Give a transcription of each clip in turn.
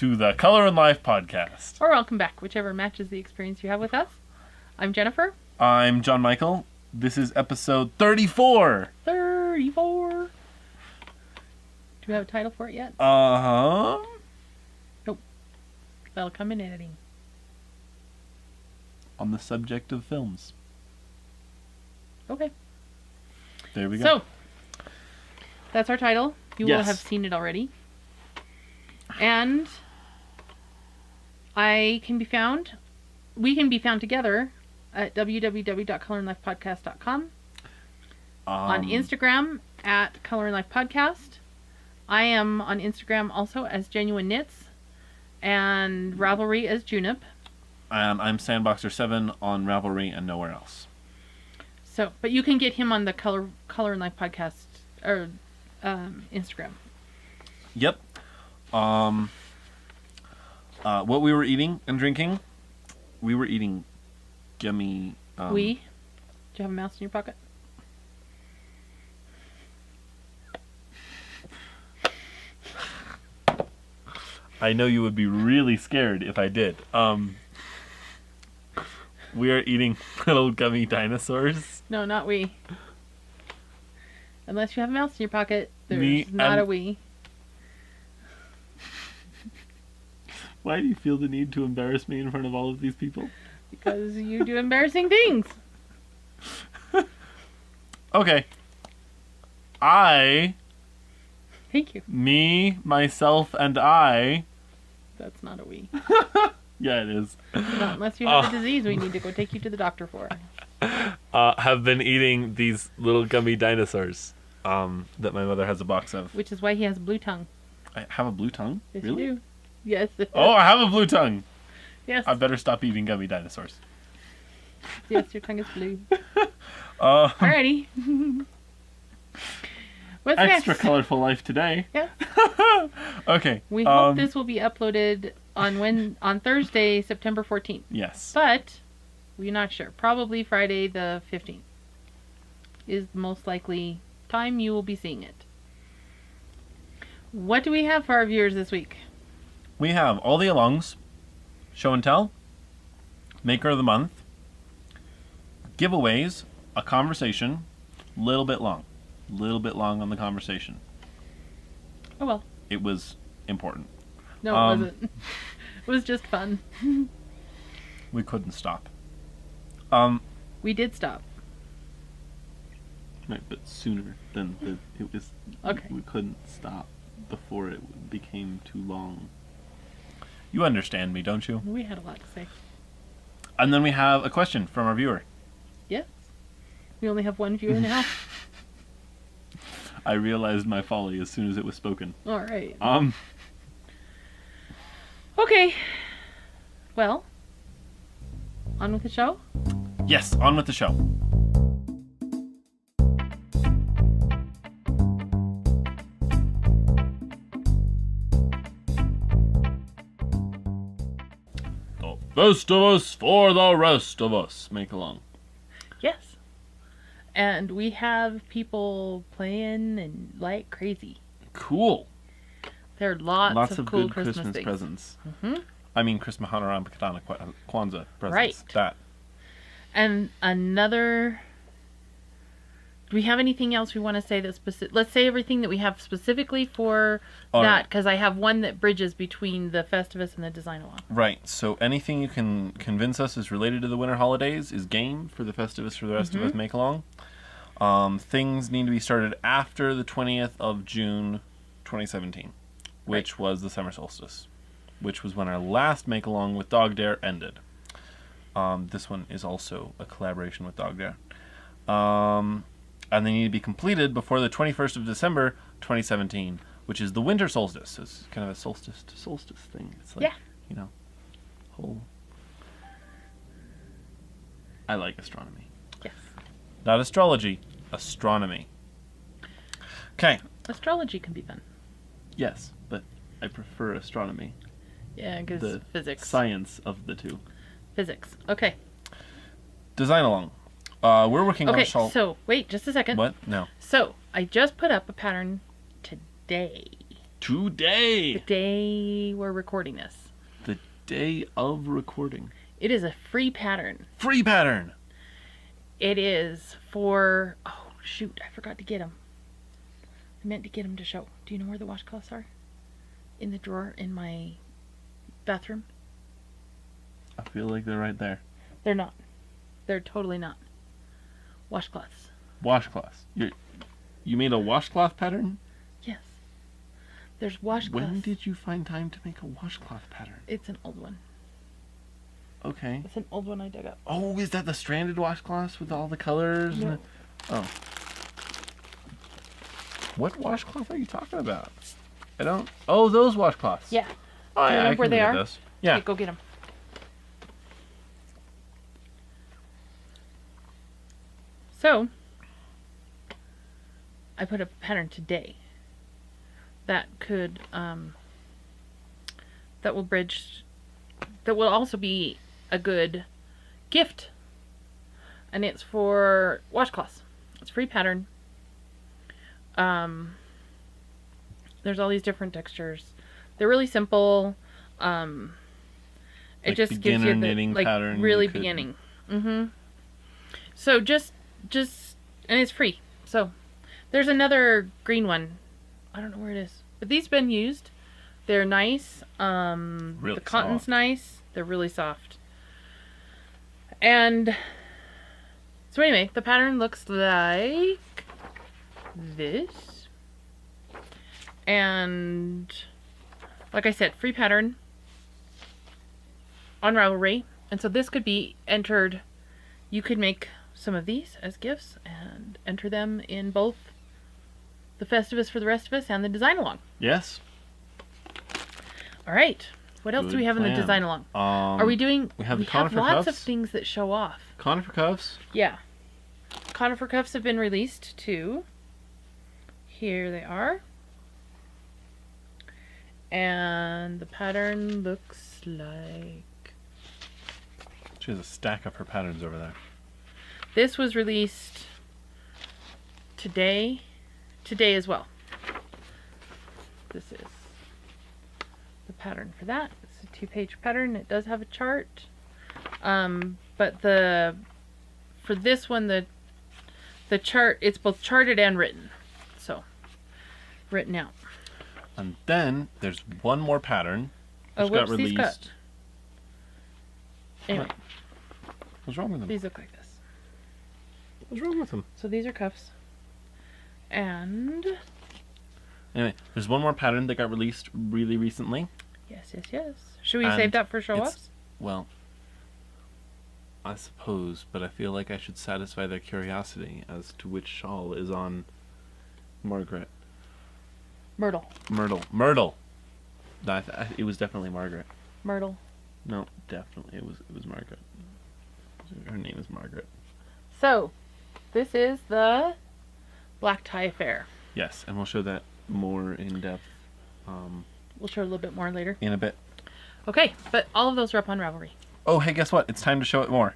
to the Color and Life podcast. Or welcome back, whichever matches the experience you have with us. I'm Jennifer. I'm John Michael. This is episode 34. 34. Do we have a title for it yet? Uh-huh. Nope. That'll come in editing. On the subject of films. Okay. There we go. So, that's our title. You will Yes. have seen it already. And we can be found together at www.colorandlifepodcast.com. On Instagram at Color and Life Podcast. I am on Instagram also as Genuine Knits. And Ravelry as Junip. And I'm Sandboxer7 on Ravelry and nowhere else. So, but you can get him on the Color and Life Podcast or Instagram. Yep. What we were eating and drinking, we were eating gummy... Do you have a mouse in your pocket? I know you would be really scared if I did. We are eating little gummy dinosaurs. No, not we. Unless you have a mouse in your pocket, there's not a we. Why do you feel the need to embarrass me in front of all of these people? Because you do embarrassing things. Okay. Thank you. Me, myself, and I... That's not a we. Yeah, it is. Not unless you have a disease we need to go take you to the doctor for. Have been eating these little gummy dinosaurs that my mother has a box of. Which is why he has a blue tongue. I have a blue tongue? Yes, Really? you do. Yes. Oh, I have a blue tongue. Yes. I better stop eating gummy dinosaurs. Yes, your tongue is blue. Alrighty. What's Extra next? colorful life today. Yeah. Okay. We hope this will be uploaded on Thursday, September 14th. Yes. But we're not sure. Probably Friday the 15th is the most likely time you will be seeing it. What do we have for our viewers this week? We have all the alongs, show and tell, maker of the month, giveaways, a conversation, little bit long on the conversation. Oh well. It was important. No, it wasn't. It was just fun. We couldn't stop. We did stop. Right, but sooner than it was. Okay. We couldn't stop before it became too long. You understand me, don't you? We had a lot to say. And then we have a question from our viewer. Yes. We only have one viewer now. I realized my folly as soon as it was spoken. All right. Okay. Well, on with the show? Yes, on with the show. Festivus for the rest of us. Make along. Yes. And we have people playing and like crazy. Cool. There are lots of cool good Christmas things. presents. Mm-hmm. I mean, Christmas Hanukkah, Kwanzaa presents. Right. That. And another... Do we have anything else we want to say that's specific? Let's say everything that we have specifically for that, because I have one that bridges between the Festivus and the Design Along. Right. So anything you can convince us is related to the winter holidays is game for the Festivus for the rest of us make along. Things need to be started after the 20th of June 2017, which was the summer solstice, which was when our last make along with Dog Dare ended. This one is also a collaboration with Dog Dare. And they need to be completed before the 21st of December 2017, which is the winter solstice. It's kind of a solstice to solstice thing. It's like, whole... I like astronomy. Yes. Not astrology, astronomy. Okay. Astrology can be fun. Yes, but I prefer astronomy. Yeah, because physics. Science of the two. Physics. Okay. Design along. We're working on a shawl. So wait just a second. What? No. So I just put up a pattern today. Today. The day we're recording this. The day of recording. It is a free pattern. Free pattern. It is for... Oh, shoot. I forgot to get them. I meant to get them to show. Do you know where the washcloths are? In the drawer in my bathroom? I feel like they're right there. They're not. They're totally not. Washcloths. Washcloths. You made a washcloth pattern? Yes. There's washcloths. When did you find time to make a washcloth pattern? It's an old one. Okay. It's an old one I dug up. Oh, is that the stranded washcloths with all the colors? No. Oh. What washcloth are you talking about? I don't... Oh, those washcloths. Yeah. Oh, Do you yeah, know I where can they look are? at those. Yeah. Okay, go get them. So, I put a pattern today that could, that will bridge, that will also be a good gift. And it's for washcloths. It's a free pattern. There's all these different textures. They're really simple. It Like just gives you the knitting like pattern really you could... beginning. So just and it's free. So there's another green one. I don't know where it is, but these have been used. They're nice. Really the cotton's soft. nice. They're really soft. And so anyway, the pattern looks like this. And like I said, free pattern on Ravelry. And so this could be entered. You could make some of these as gifts and enter them in both the Festivus for the Rest of Us and the Design Along. Yes. All right. What else do we have in the plan. Design Along? Are we doing... We have the have conifer lots cuffs. of things that show off. Conifer cuffs. Yeah. Conifer cuffs have been released too. Here they are. And the pattern looks like... She has a stack of her patterns over there. This was released today as well. This is the pattern for that. It's a 2-page pattern. It does have a chart. But for this one, the chart, it's both charted and written. So, written out. And then there's one more pattern which got whoops, these released. Anyway, What's wrong with them? these look like this. What's wrong with them? So these are cuffs. And Anyway, there's one more pattern that got released really recently. yes. Should we And save that for show-offs? Well, I suppose, but I feel like I should satisfy their curiosity as to which shawl is on Margaret. Myrtle. Myrtle. It was definitely Margaret. Myrtle. No, definitely it was Margaret. Her name is Margaret. So, this is the black tie affair. Yes, and we'll show that more in depth We'll show a little bit more later. in a bit. Okay, but all of those are up on Ravelry. Oh, hey, guess what? It's time to show it more.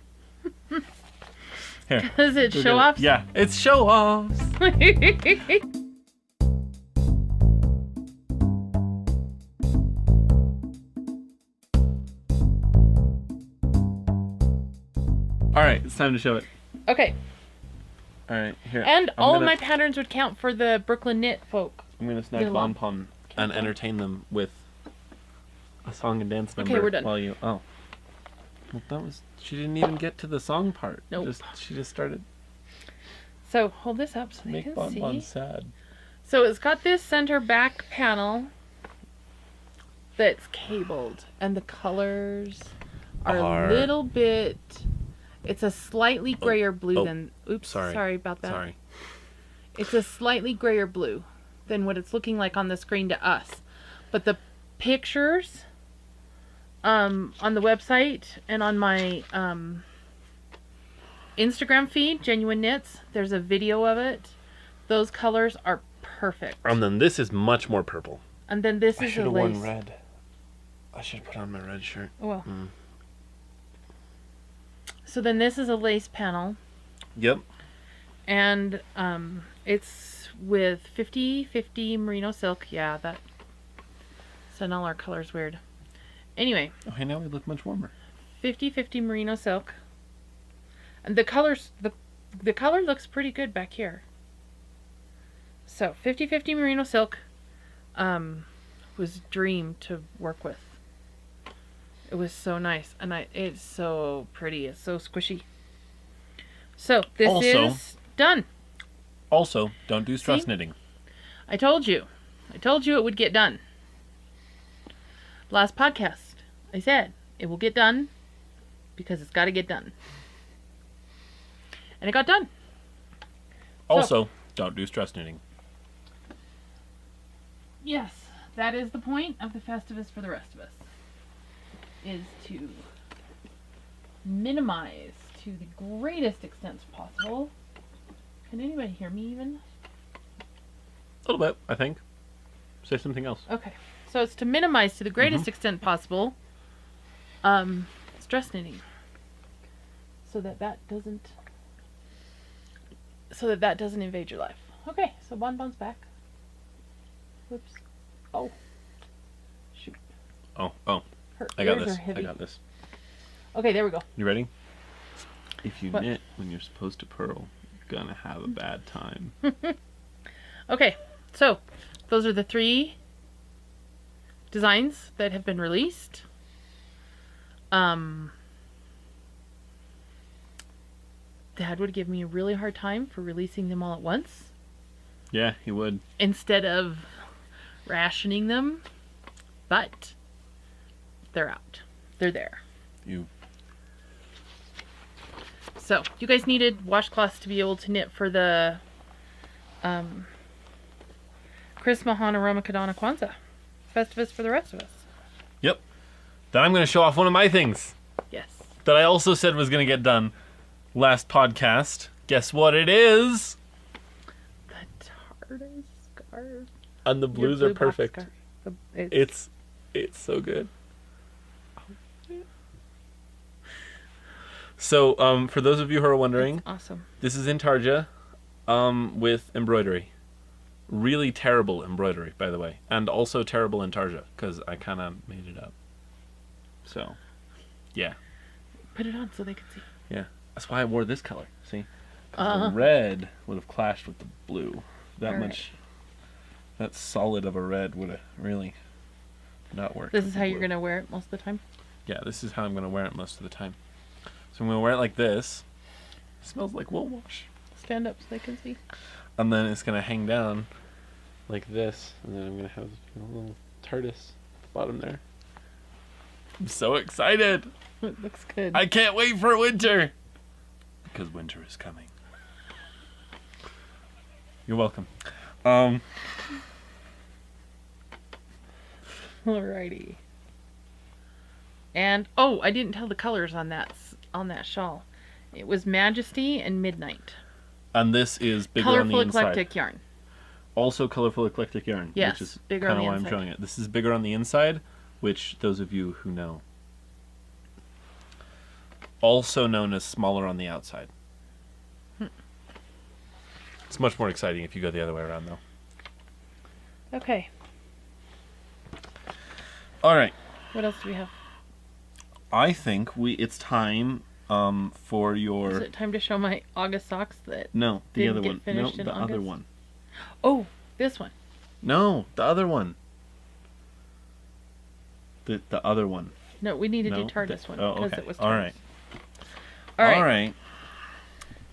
Here. Is it Go get show-offs? Yeah, it's show-offs. All right, it's time to show it. Okay, All right, here. and I'm all gonna, of my patterns would count for the Brooklyn Knit folk. I'm gonna Get snag along. Bon Pom and entertain them with a song and dance number. Okay, we're done. While you well, that was she didn't even get to the song part. Nope. She just started So, hold this up so to they make can Bon see. Bon sad. So it's got this center back panel that's cabled, and the colors are Are- a little bit... It's a slightly grayer blue than... Oops, sorry about that. Sorry. It's a slightly grayer blue than what it's looking like on the screen to us. But the pictures on the website and on my Instagram feed, Genuine Knits, there's a video of it. Those colors are perfect. And then this is much more purple. And then this I is should a have lace. worn red. I should put on my red shirt. Oh, well. So then this is a lace panel. Yep. And it's with 50/50 merino silk. Yeah, that So now our color's weird. Anyway. Okay, now we look much warmer. 50/50 merino silk. And the colors, the color looks pretty good back here. So 50/50 merino silk was a dream to work with. It was so nice, and it's so pretty. It's so squishy. So this is done. Also, don't do stress knitting. I told you it would get done. Last podcast, I said it will get done because it's got to get done. And it got done. Also, don't do stress knitting. Yes, that is the point of the Festivus for the rest of us. Is to minimize to the greatest extent possible. Can anybody hear me even? A little bit, I think. Say something else. Okay. So it's to minimize to the greatest extent possible stress knitting. So that doesn't invade your life. Okay, so Bonbon's back. Whoops. Oh. Shoot. Oh. Her I got ears this. are heavy. I got this. Okay, there we go. You ready? If you What? knit when you're supposed to purl, you're gonna have a bad time. Okay, so those are the 3 designs that have been released. Dad would give me a really hard time for releasing them all at once Yeah, he would. instead of rationing them, but they're out. They're there. So, you guys needed washcloths to be able to knit for the Christmas Roma Kadana Kwanzaa Festivus for the rest of us. Yep. Then I'm gonna show off one of my things Yes. that I also said was gonna get done last podcast. Guess what it is? The TARDIS scarf. And the blues are perfect. It's It's so good. So, for those of you who are wondering, awesome. this is Intarsia with embroidery. Really terrible embroidery, by the way. And also terrible Intarsia, because I kind of made it up. So, yeah. Put it on so they can see. Yeah. That's why I wore this color, see? 'Cause the red would have clashed with the blue. That solid of a red would have really not worked. This is how you're going to wear it most of the time? Yeah, this is how I'm going to wear it most of the time. So I'm going to wear it like this. It smells like wool wash. Stand up so they can see. And then it's going to hang down like this. And then I'm going to have a little TARDIS at the bottom there. I'm so excited. It looks good. I can't wait for winter. Because winter is coming. You're welcome. Alrighty. And, oh, I didn't tell the colors on that shawl. It was Majesty and Midnight. And this is bigger on the Colorful inside. eclectic yarn. Also colorful eclectic yarn. Yes, which is bigger kind on of the why I'm inside. showing it. This is bigger on the inside, which those of you who know. Also known as smaller on the outside. It's much more exciting if you go the other way around, though. Okay. All right. What else do we have? I think it's time for your... Is it time to show my August socks that No, the didn't other get one. No, finished in the other August? one. Oh, this one. No, the other one. The other one. No, we need to No, do TARDIS one oh, because okay. it was TARDIS. All right. All right.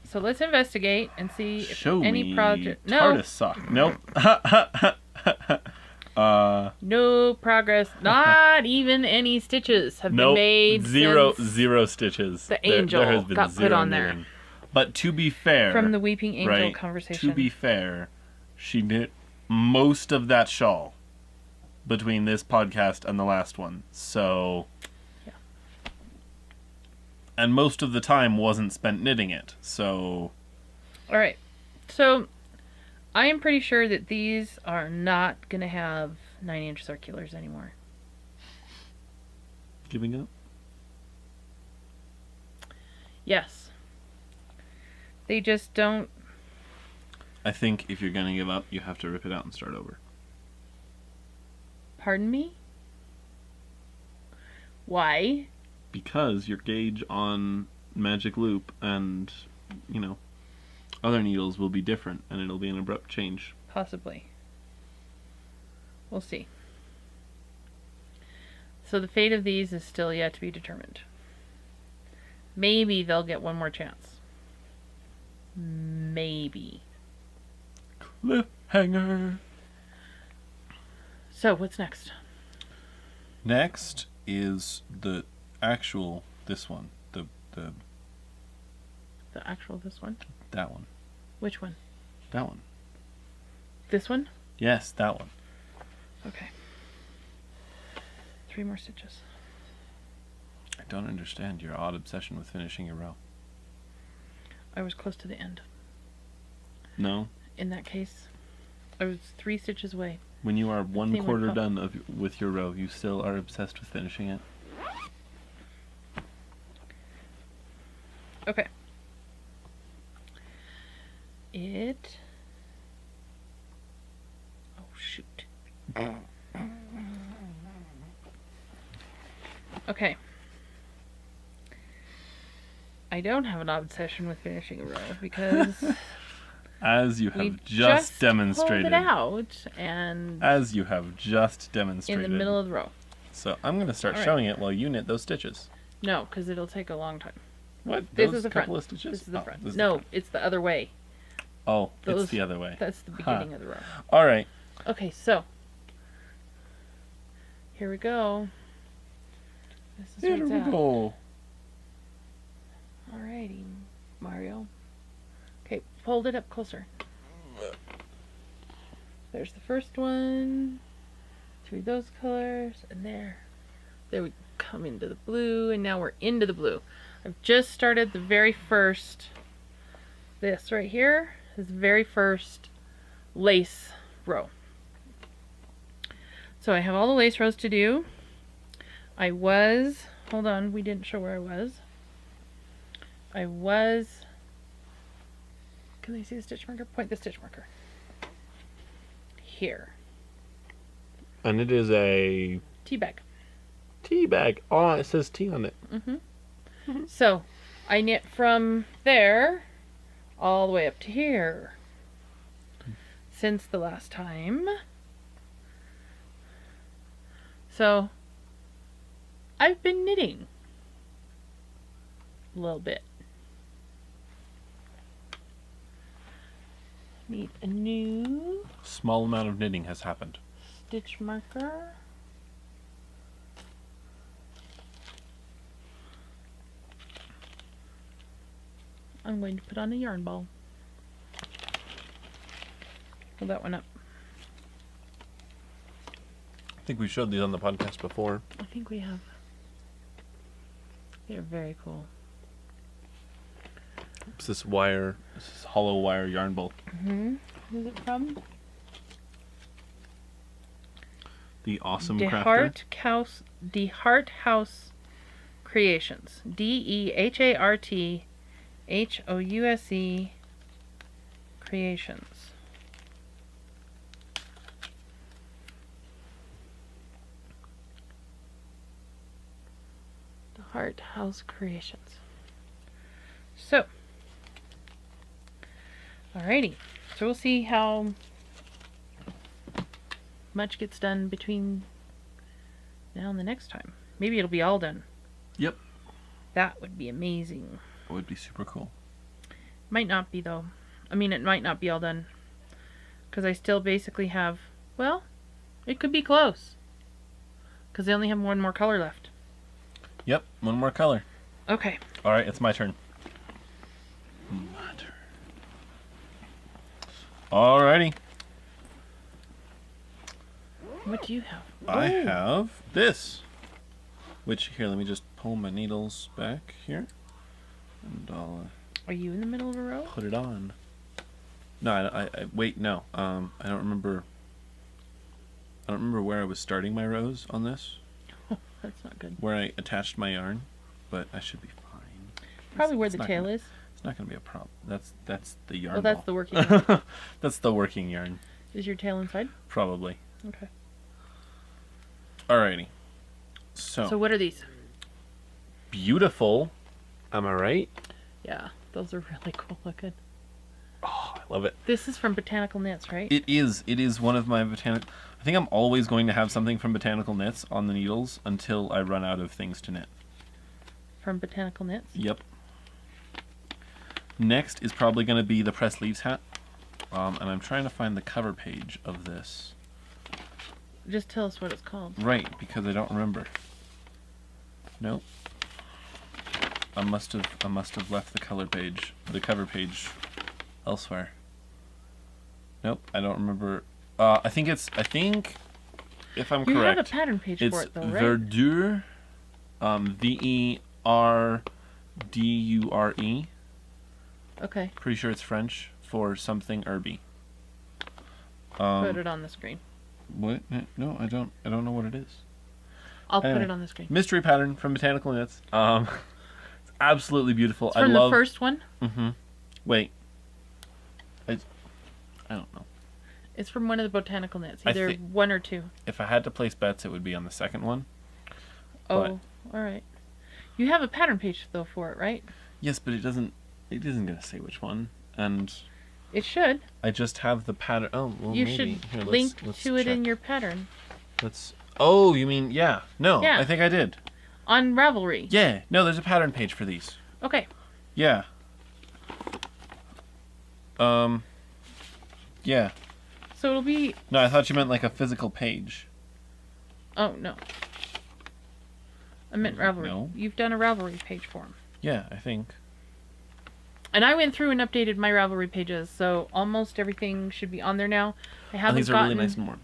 So let's investigate and see if Show any me project. No, TARDIS sock. Nope. no progress. Not even any stitches have been made. Zero since stitches. the angel there has been got put zero on there. knitting. But to be fair, From the Weeping Angel right, conversation. To be fair, she knit most of that shawl between this podcast and the last one. So, yeah. And most of the time wasn't spent knitting it. So, All right. So I am pretty sure that these are not going to have 9-inch circulars anymore. giving up. Yes. They just don't. I think if you're gonna give up, you have to rip it out and start over. Pardon me? Why? Because your gauge on magic loop and, other needles will be different, and it'll be an abrupt change. Possibly. We'll see. So the fate of these is still yet to be determined. Maybe they'll get one more chance. Maybe. Cliffhanger. So, what's next? Next is the actual, this one. The actual this one? That one. Which one? That one. This one? Yes, that one. Okay. 3 more stitches. I don't understand your odd obsession with finishing a row. I was close to the end. No? In that case, I was 3 stitches away. When you are 1/4 done with your row, you still are obsessed with finishing it? Okay. Oh, shoot. Okay. I don't have an obsession with finishing a row because as you have just demonstrated. Pulled it out and as you have just demonstrated in the middle of the row. So I'm going to start showing it while you knit those stitches. No, because it'll take a long time. What? This those is the couple front. of stitches? This is the front. No, it's the other way. Oh, it's the other way. That's the beginning of the row. All right. Okay, so here we go. This is Here we go. Alrighty, Mario. Okay, fold it up closer. There's the first one. Through those colors, and there. There we come into the blue, and now we're into the blue. I've just started the very first, this right here is the very first lace row. So I have all the lace rows to do. Hold on, we didn't show where I was. Can they see the stitch marker? Point the stitch marker. Here. And it is a tea bag. Tea bag. Oh, it says tea on it. Mm-hmm. So I knit from there all the way up to here. Since the last time. So I've been knitting a little bit. Need a new small amount of knitting has happened. Stitch marker. I'm going to put on a yarn ball. Pull that one up. I think we showed these on the podcast before. I think we have. They're very cool. It's this hollow wire yarn ball. Mm-hmm. Who's it from? The Awesome Crafter. The Heart House Creations. DEHARTHOUSE Creations. The Heart House Creations. So, alrighty. So we'll see how much gets done between now and the next time. Maybe it'll be all done. Yep. That would be amazing. It would be super cool. Might not be though. I mean, it might not be all done. Because I still basically have, well, it could be close. Because I only have one more color left. Yep, one more color. Okay. Alright, it's my turn. My turn. Alrighty. What do you have? I have this. Which, here, let me just pull my needles back here. And I'll... Are you in the middle of a row? Put it on. No, I wait, no. I don't remember where I was starting my rows on this. Oh, that's not good. Where I attached my yarn, but I should be fine. Probably where the tail is. It's not going to be a problem. That's the yarn. Oh, that's the working yarn. That's the working yarn. Is your tail inside? Probably. Okay. Alrighty. So what are these? beautiful. Am I right? Yeah, those are really cool looking. Oh, I love it. This is from Botanical Knits, right? It is. It is one of my botanical... I think I'm always going to have something from Botanical Knits on the needles until I run out of things to knit. From Botanical Knits? Yep. Next is probably going to be the pressed leaves hat. And I'm trying to find the cover page of this. Just tell us what it's called. Right, because I don't remember. Nope. I must have left the cover page elsewhere. Nope, I don't remember. I think if I'm You correct, have a pattern page it's for it though, right? verdure, Verdure. Okay. Pretty sure it's French for something herby. Put it on the screen. What? No, I don't know what it is. I'll put Anyway, it on the screen. Mystery pattern from Botanical Knits. It's absolutely beautiful. It's from the first one? Mm-hmm. Wait. I don't know. It's from one of the Botanical Knits. Either one or two. If I had to place bets, it would be on the second one. Oh, alright. You have a pattern page though for it, right? Yes, but it isn't going to say which one. And it should. I just have the pattern. Oh, well, you maybe. should Here, link let's to it check. in your pattern. Oh, you mean, yeah. No, Yeah. I think I did. On Ravelry. Yeah. No, there's a pattern page for these. Okay. Yeah. Yeah. So it'll be... No, I thought you meant like a physical page. Oh, no. I meant Ravelry. No. You've done a Ravelry page for them. Yeah, I think. And I went through and updated my Ravelry pages, so almost everything should be on there now. And these are really nice and warm.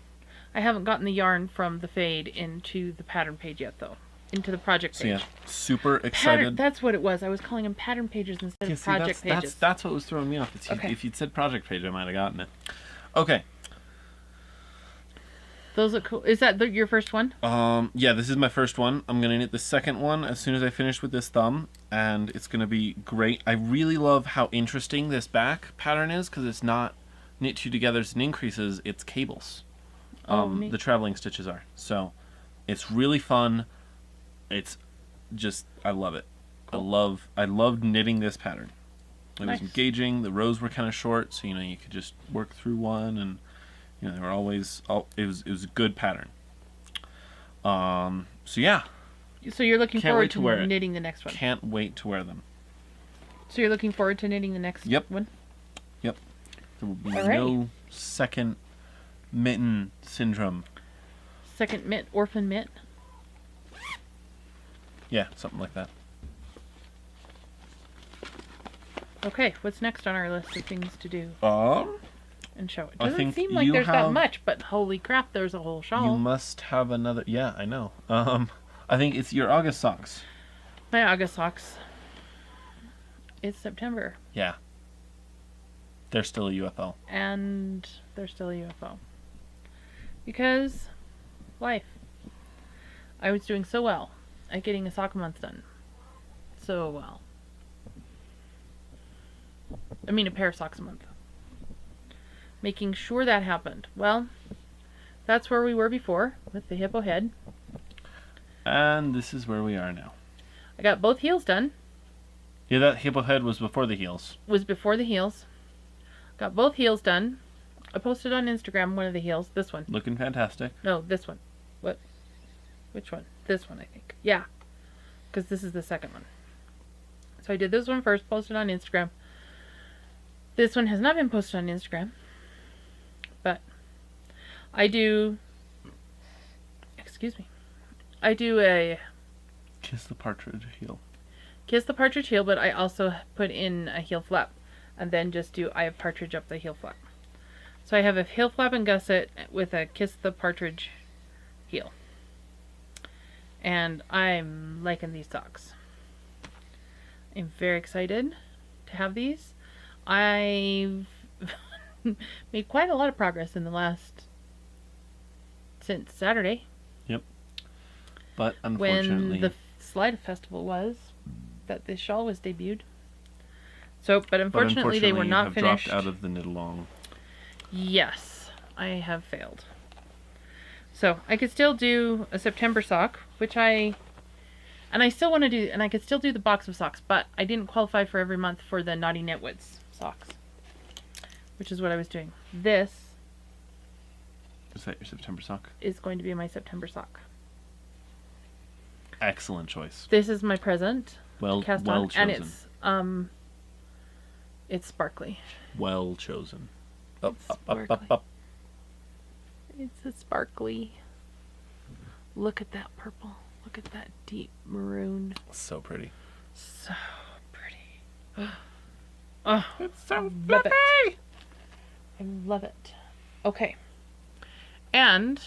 I haven't gotten the yarn from the fade into the pattern page yet, though. Into the project page. So yeah, super excited. That's what it was. I was calling them pattern pages instead of project pages. That's what was throwing me off. If you'd said project page, I might have gotten it. Okay. Those look cool. Is that your first one? Yeah, this is my first one. I'm gonna knit the second one as soon as I finish with this thumb, and it's gonna be great. I really love how interesting this back pattern is because it's not knit two togethers and increases. It's cables. The traveling stitches are. So it's really fun. It's just, I love it. Cool. I loved knitting this pattern. It was engaging. The rows were kind of short, so you could just work through one, and they were always. It was a good pattern. So yeah. So you're looking forward to knitting the next one. Can't wait to wear them. So you're looking forward to knitting the next one. Yep. There will be no second mitten syndrome. Second mitt, orphan mitt. Yeah, something like that. Okay, what's next on our list of things to do? And show. It doesn't seem like there's that much, but holy crap, there's a whole shawl. You must have another. Yeah, I know. I think it's your August socks. My August socks. It's September. Yeah. They're still a UFO. And they're still a UFO. Because life. I was doing so well at getting a sock a month done. So well. I mean, a pair of socks a month. Making sure that happened. Well, that's where we were before with the hippo head. And this is where we are now. I got both heels done. Yeah, that hippo head was before the heels. Was before the heels. Got both heels done. I posted on Instagram one of the heels. This one. Looking fantastic. No, this one. What? Which one? This one, I think. Yeah. Because this is the second one. So I did this one first, posted on Instagram. This one has not been posted on Instagram. But I do... Excuse me. I do a... Kiss the partridge heel. Kiss the partridge heel, but I also put in a heel flap. And then just do I have partridge up the heel flap. So I have a heel flap and gusset with a kiss the partridge heel. And I'm liking these socks. I'm very excited to have these. I've made quite a lot of progress in the last... since Saturday. Yep. But unfortunately... When the Slide Festival was, that this shawl was debuted. So, but unfortunately they were not finished. Dropped out of the knit along. Yes, I have failed. So, I could still do a September sock, which I And I still want to do, and I could still do the box of socks, but I didn't qualify for every month for the Naughty Knitwits socks, which is what I was doing. This Is that your September sock? is going to be my September sock. Excellent choice. This is my present. Well cast well on, chosen. and it's sparkly. Well chosen. Up, It's up, up, up, sparkly. up. It's a sparkly. Look at that purple. Look at that deep maroon. So pretty. So pretty. Oh, It's so love it. I love it. Okay. And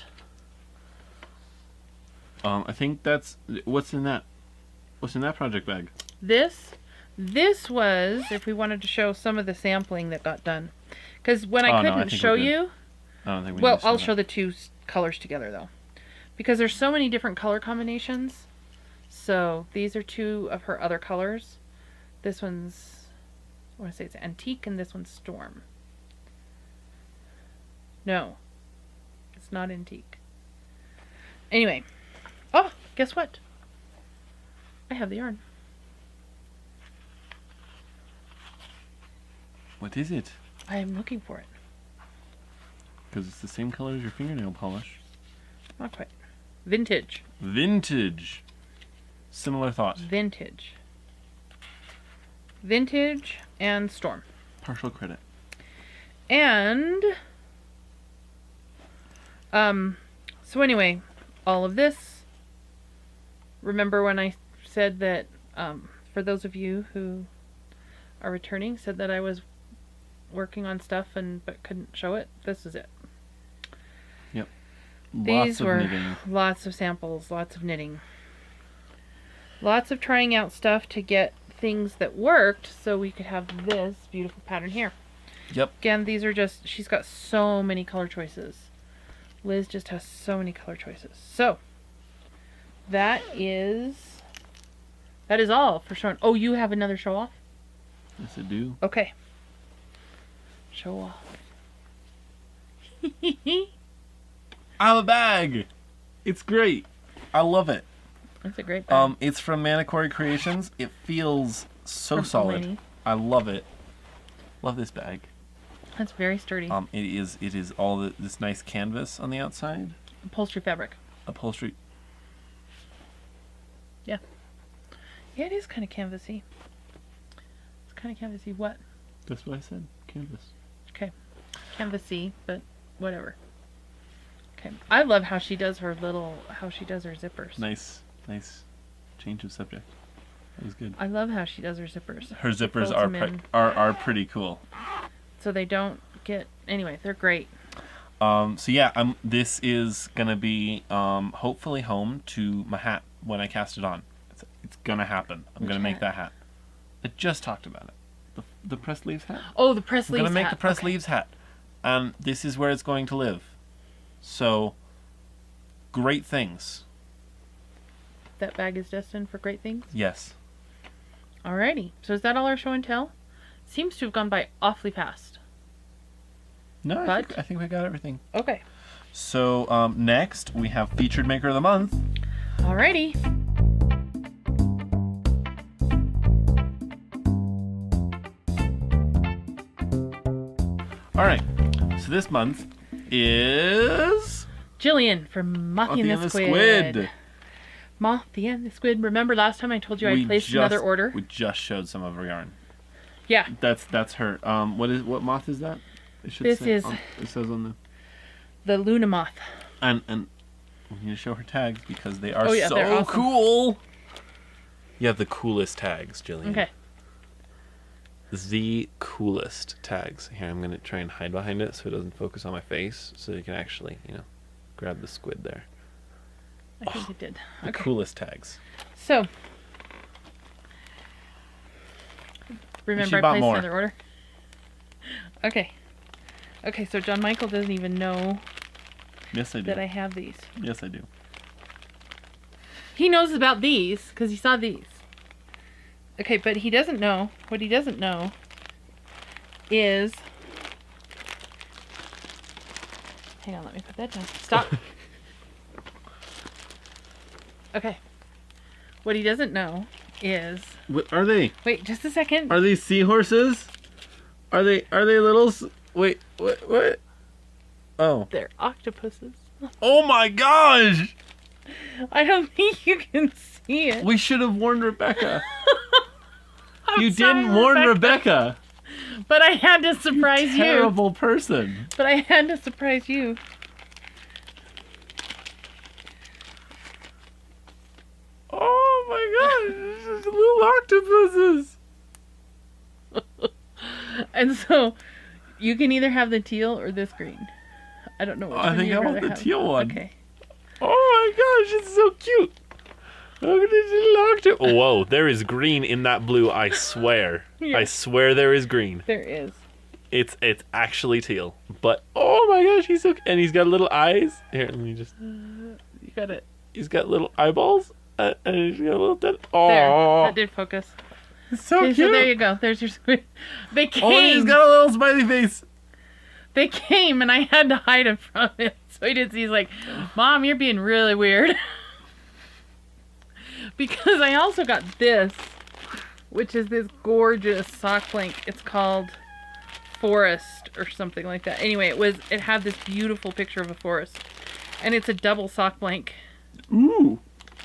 I think that's what's in that. What's in that project bag? this was, if we wanted to show some of the sampling that got done. Because when I couldn't show you, I don't think we well, need to I'll that. show the two colors together though. Because there's so many different color combinations. So these are two of her other colors. This one's, I want to say it's Antique, and this one's Storm. No, it's not Antique. Anyway. Oh, guess what? I have the yarn. What is it? I am looking for it. Because it's the same color as your fingernail polish. Not quite. Vintage. Vintage. Similar thought. Vintage. Vintage and Storm. Partial credit. And so anyway, all of this, remember when I said that for those of you who are returning, said that I was working on stuff but couldn't show it? This is it. Yep. These were knitting. lots of samples, lots of knitting. Lots of trying out stuff to get things that worked so we could have this beautiful pattern here. Yep. Again, these are just, she's got so many color choices. Liz just has so many color choices. So, that is all for showing. Oh, you have another show off? Yes, I do. Okay. Show off. I have a bag. It's great. I love it. That's a great bag. It's from Manicory Creations. It feels so From solid. Eleni. I love it. Love this bag. That's very sturdy. It is all this nice canvas on the outside. Upholstery fabric. Upholstery. Yeah. Yeah, it is kind of canvasy. It's kind of canvasy. What? That's what I said. Canvas. Okay. Canvasy, but whatever. Okay. I love how she does her zippers. Nice change of subject. That was good. I love how she does her zippers. Her zippers Folds them in. are pretty cool. So they don't get, anyway, they're great. So yeah, this is gonna be hopefully home to my hat when I cast it on. It's gonna happen. I'm gonna make that hat. I just talked about it. The press leaves hat. Oh, the press leaves I'm gonna make hat. the press leaves hat, and this is where it's going to live. So, great things. That bag is destined for great things. Yes. Alrighty. So is that all our show and tell? Seems to have gone by awfully fast. No, But I think we got everything. okay. So next we have Featured Maker of the Month. Alrighty. All right. So this month is Jillian from Mothy and the Squid. Mothy and the Squid. Remember last time I told you I placed another order? We just showed some of her yarn. Yeah. That's her. What moth is that? It should This say is it says on the Luna Moth. and we need to show her tags because they are they're so awesome. cool. You have the coolest tags, Jillian. Okay. The coolest tags. Here, I'm gonna try and hide behind it so it doesn't focus on my face, so you can actually, grab the squid there. I think it did. The Okay. coolest tags. So, remember I bought placed more. another order? Okay. Okay, so John Michael doesn't even know Yes, I do. that I have these. Yes, I do. He knows about these because he saw these. Okay, but he doesn't know. What he doesn't know is... Hang on, let me put that down. Stop. Okay. What he doesn't know is... What are they? Wait, just a second. Are these seahorses? Are they little... Wait, what? Oh. They're octopuses. Oh my gosh! I don't think you can see it. We should have warned Rebecca. I'm You sorry, didn't warn Rebecca. But I had to surprise you. Terrible person. But I had to surprise you. Oh my gosh, this is little octopuses. And so, you can either have the teal or this green. I don't know which one I think you'd I want rather the have. teal one. Okay. Oh my gosh, it's so cute. Look at this little octopus. Whoa, there is green in that blue, I swear. Yeah. I swear there is green. There is. It's actually teal. But, oh my gosh, he's so... And he's got little eyes. Here, let me just... You got it. He's got little eyeballs. And he's got a little... Oh, There. That did focus. it's so Okay, cute. so there you go. There's your squid. They came. Oh, he's got a little smiley face. They came, and I had to hide him from it. So he didn't see. He's like, Mom, you're being really weird. Because I also got this, which is this gorgeous sock blank. It's called Forest or something like that. Anyway, it had this beautiful picture of a forest. And it's a double sock blank. Ooh.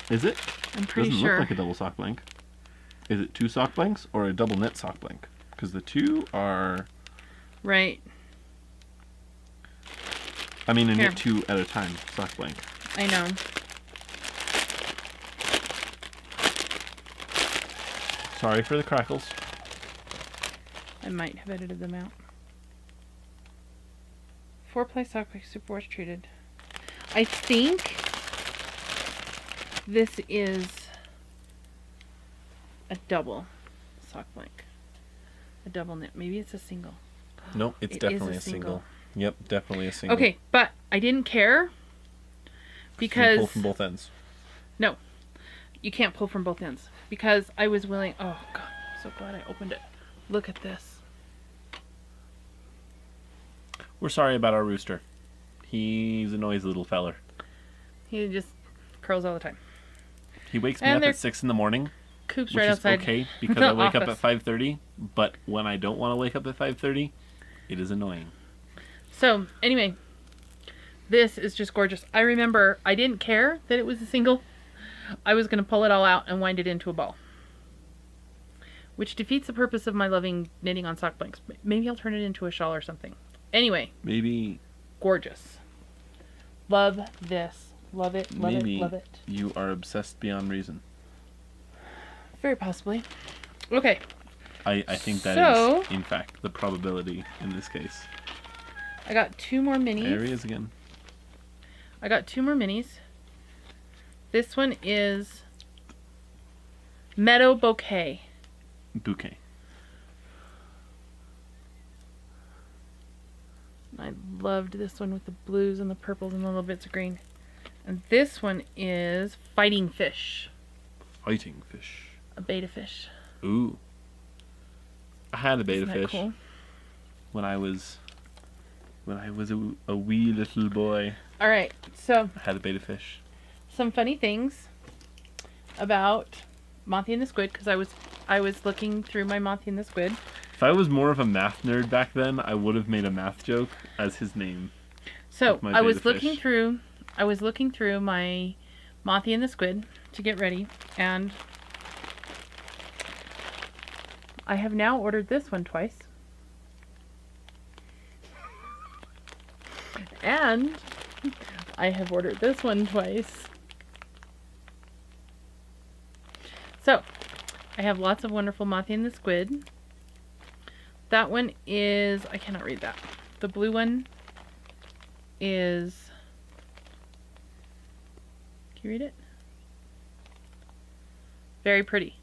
Is it? I'm pretty Doesn't sure. look like a double sock blank. Is it 2 sock blanks or a double knit sock blank? Because the 2 are... Right. I mean, a Here. knit 2 at a time sock blank. I know. Sorry for the crackles. I might have edited them out. 4-ply sock blank, super wash treated. I think this is a double sock blank. A double knit. Maybe it's a single. Nope, it's It is definitely a a single. single. Yep, definitely a single. Okay, but I didn't care You because pull from both ends. no, you can't pull from both ends because I was willing. Oh God, I'm so glad I opened it. Look at this. We're sorry about our rooster. He's a noisy little feller. He just curls all the time. He wakes me And up they're at 6 in the morning, Coops which right is outside. okay because the I wake up at office. 5:30. But when I don't want to wake up at 5:30, it is annoying. So anyway, this is just gorgeous. I remember I didn't care that it was a single. I was going to pull it all out and wind it into a ball. Which defeats the purpose of my loving knitting on sock blanks. Maybe I'll turn it into a shawl or something. Anyway, Maybe gorgeous. Love this. Love it, love maybe it, love it. you are obsessed beyond reason. Very possibly. Okay, I think that So- is, in fact, the probability in this case. I got 2 more minis. There he is again. I got 2 more minis. This one is Meadow Bouquet. Bouquet. I loved this one with the blues and the purples and the little bits of green. And this one is Fighting Fish. Fighting fish. A beta fish. Ooh. I had a beta Isn't that fish cool? when I was a wee little boy. All right, so I had a beta fish. some funny things about Mothy and the Squid, because I was looking through my Mothy and the Squid. If I was more of a math nerd back then, I would have made a math joke as his name. So With my I was beta looking fish. through my Mothy and the Squid to get ready, and I have now ordered this one twice. And I have ordered this one twice. So, I have lots of wonderful Mothy and the Squid. That one is, I cannot read that. The blue one is, can you read it? Very pretty.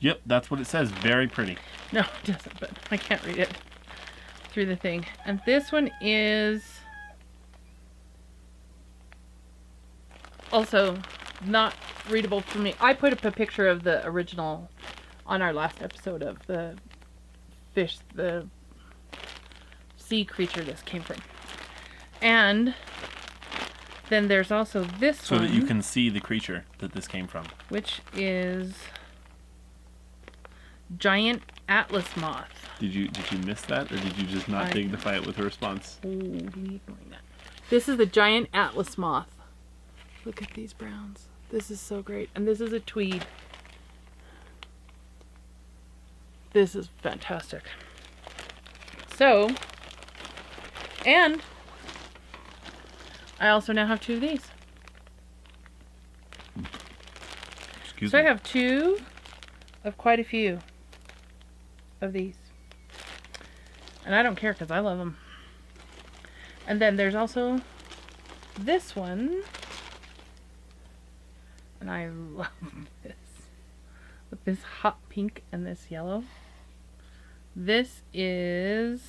Yep, that's what it says. Very pretty. No, it doesn't, but I can't read it through the thing. And this one is also not readable for me. I put up a picture of the original on our last episode of the fish, the sea creature this came from. And Then there's also this so one. that you can see the creature that this came from. Which is giant atlas moth. Did you miss that, or did you just not dignify it with a response? Oh, ignoring that. This is the giant atlas moth. Look at these browns. This is so great. And this is a tweed. This is fantastic. So, and I also now have 2 of these. Excuse So me. I have 2 of quite a few of these. And I don't care because I love them. And then there's also this one. And I love this. With this hot pink and this yellow. This is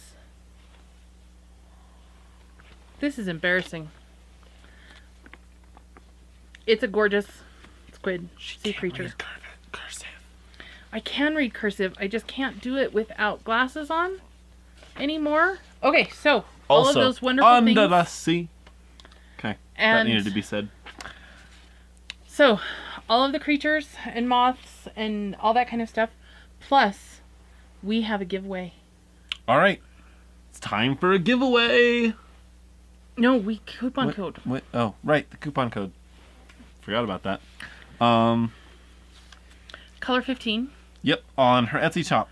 embarrassing. It's a gorgeous squid sea creature. Cursive. I can read cursive. I just can't do it without glasses on anymore. Okay, so all Also, of those wonderful under things. the sea. Okay, that And needed to be said. so all of the creatures and moths and all that kind of stuff. Plus, we have a giveaway. All right, it's time for a giveaway. No, we coupon code. What? Oh, right, the coupon code. Forgot about that. Color 15. Yep, on her Etsy shop,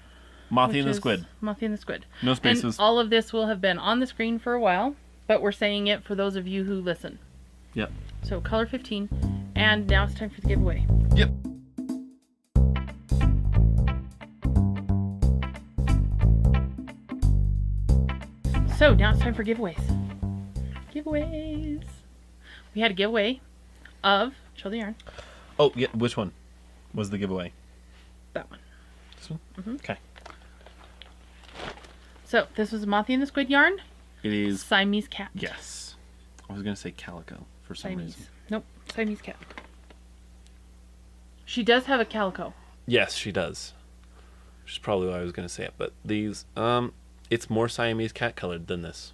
Mothy which and the is Squid. Mothy and the Squid. No spaces. And all of this will have been on the screen for a while, but we're saying it for those of you who listen. Yep. So color 15, and now it's time for the giveaway. Yep. So now it's time for giveaways. Giveaways. We had a giveaway of Show the Yarn. Oh, yeah. Which one was the giveaway? That one. This one. Mm-hmm. Okay. So this was Mothy and the Squid yarn. It is. Siamese cat. Yes. I was gonna say calico for some Siamese. reason. Nope. Siamese cat. She does have a calico. Yes, she does. Which is probably why I was gonna say it. But these, it's more Siamese cat colored than this.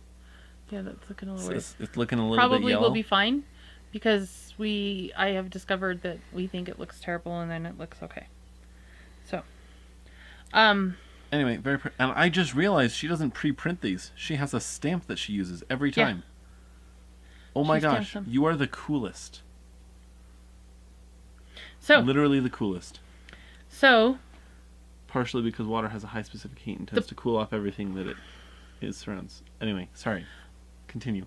Yeah, that's looking a little weird. It's looking a little Probably bit yellow. will be fine because I have discovered that we think it looks terrible and then it looks okay. So, Anyway, and I just realized she doesn't pre-print these. She has a stamp that she uses every time. Yeah. Oh my She stamps gosh, them. you are the coolest. So Literally the coolest. So Partially because water has a high specific heat and tends to cool off everything that it surrounds. Anyway, sorry. Continue.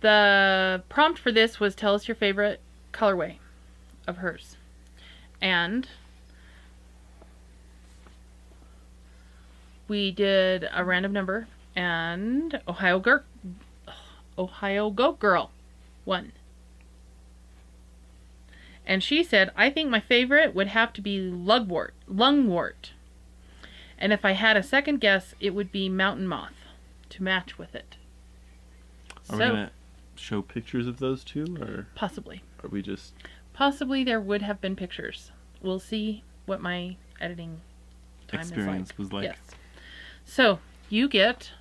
the prompt for this was tell us your favorite colorway of hers. And we did a random number and Ohio Goat Girl won. And she said, I think my favorite would have to be lungwort. And if I had a second guess, it would be mountain moth to match with it. Are we going to show pictures of those two, or Possibly. are we just... Possibly there would have been pictures. We'll see what my editing time experience is was like? Yes. So, you get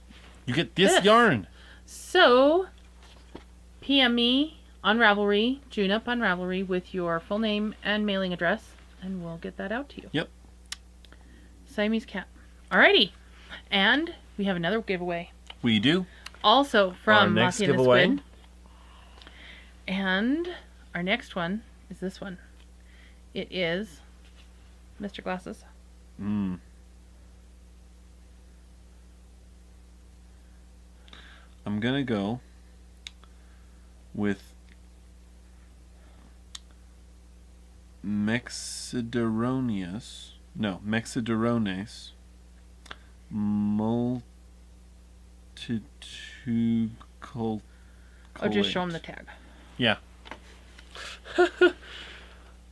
You get this This. yarn! So, PM me on Ravelry, June up on Ravelry with your full name and mailing address, and we'll get that out to you. Yep. Siamese cat. Alrighty. And we have another giveaway. We do. Also from Our next Mothy and the giveaway. Squid. And our next one is this one. It is Mr. Glasses. I'm gonna go with Mexidorones multitucul. Oh, just show them the tag. Yeah.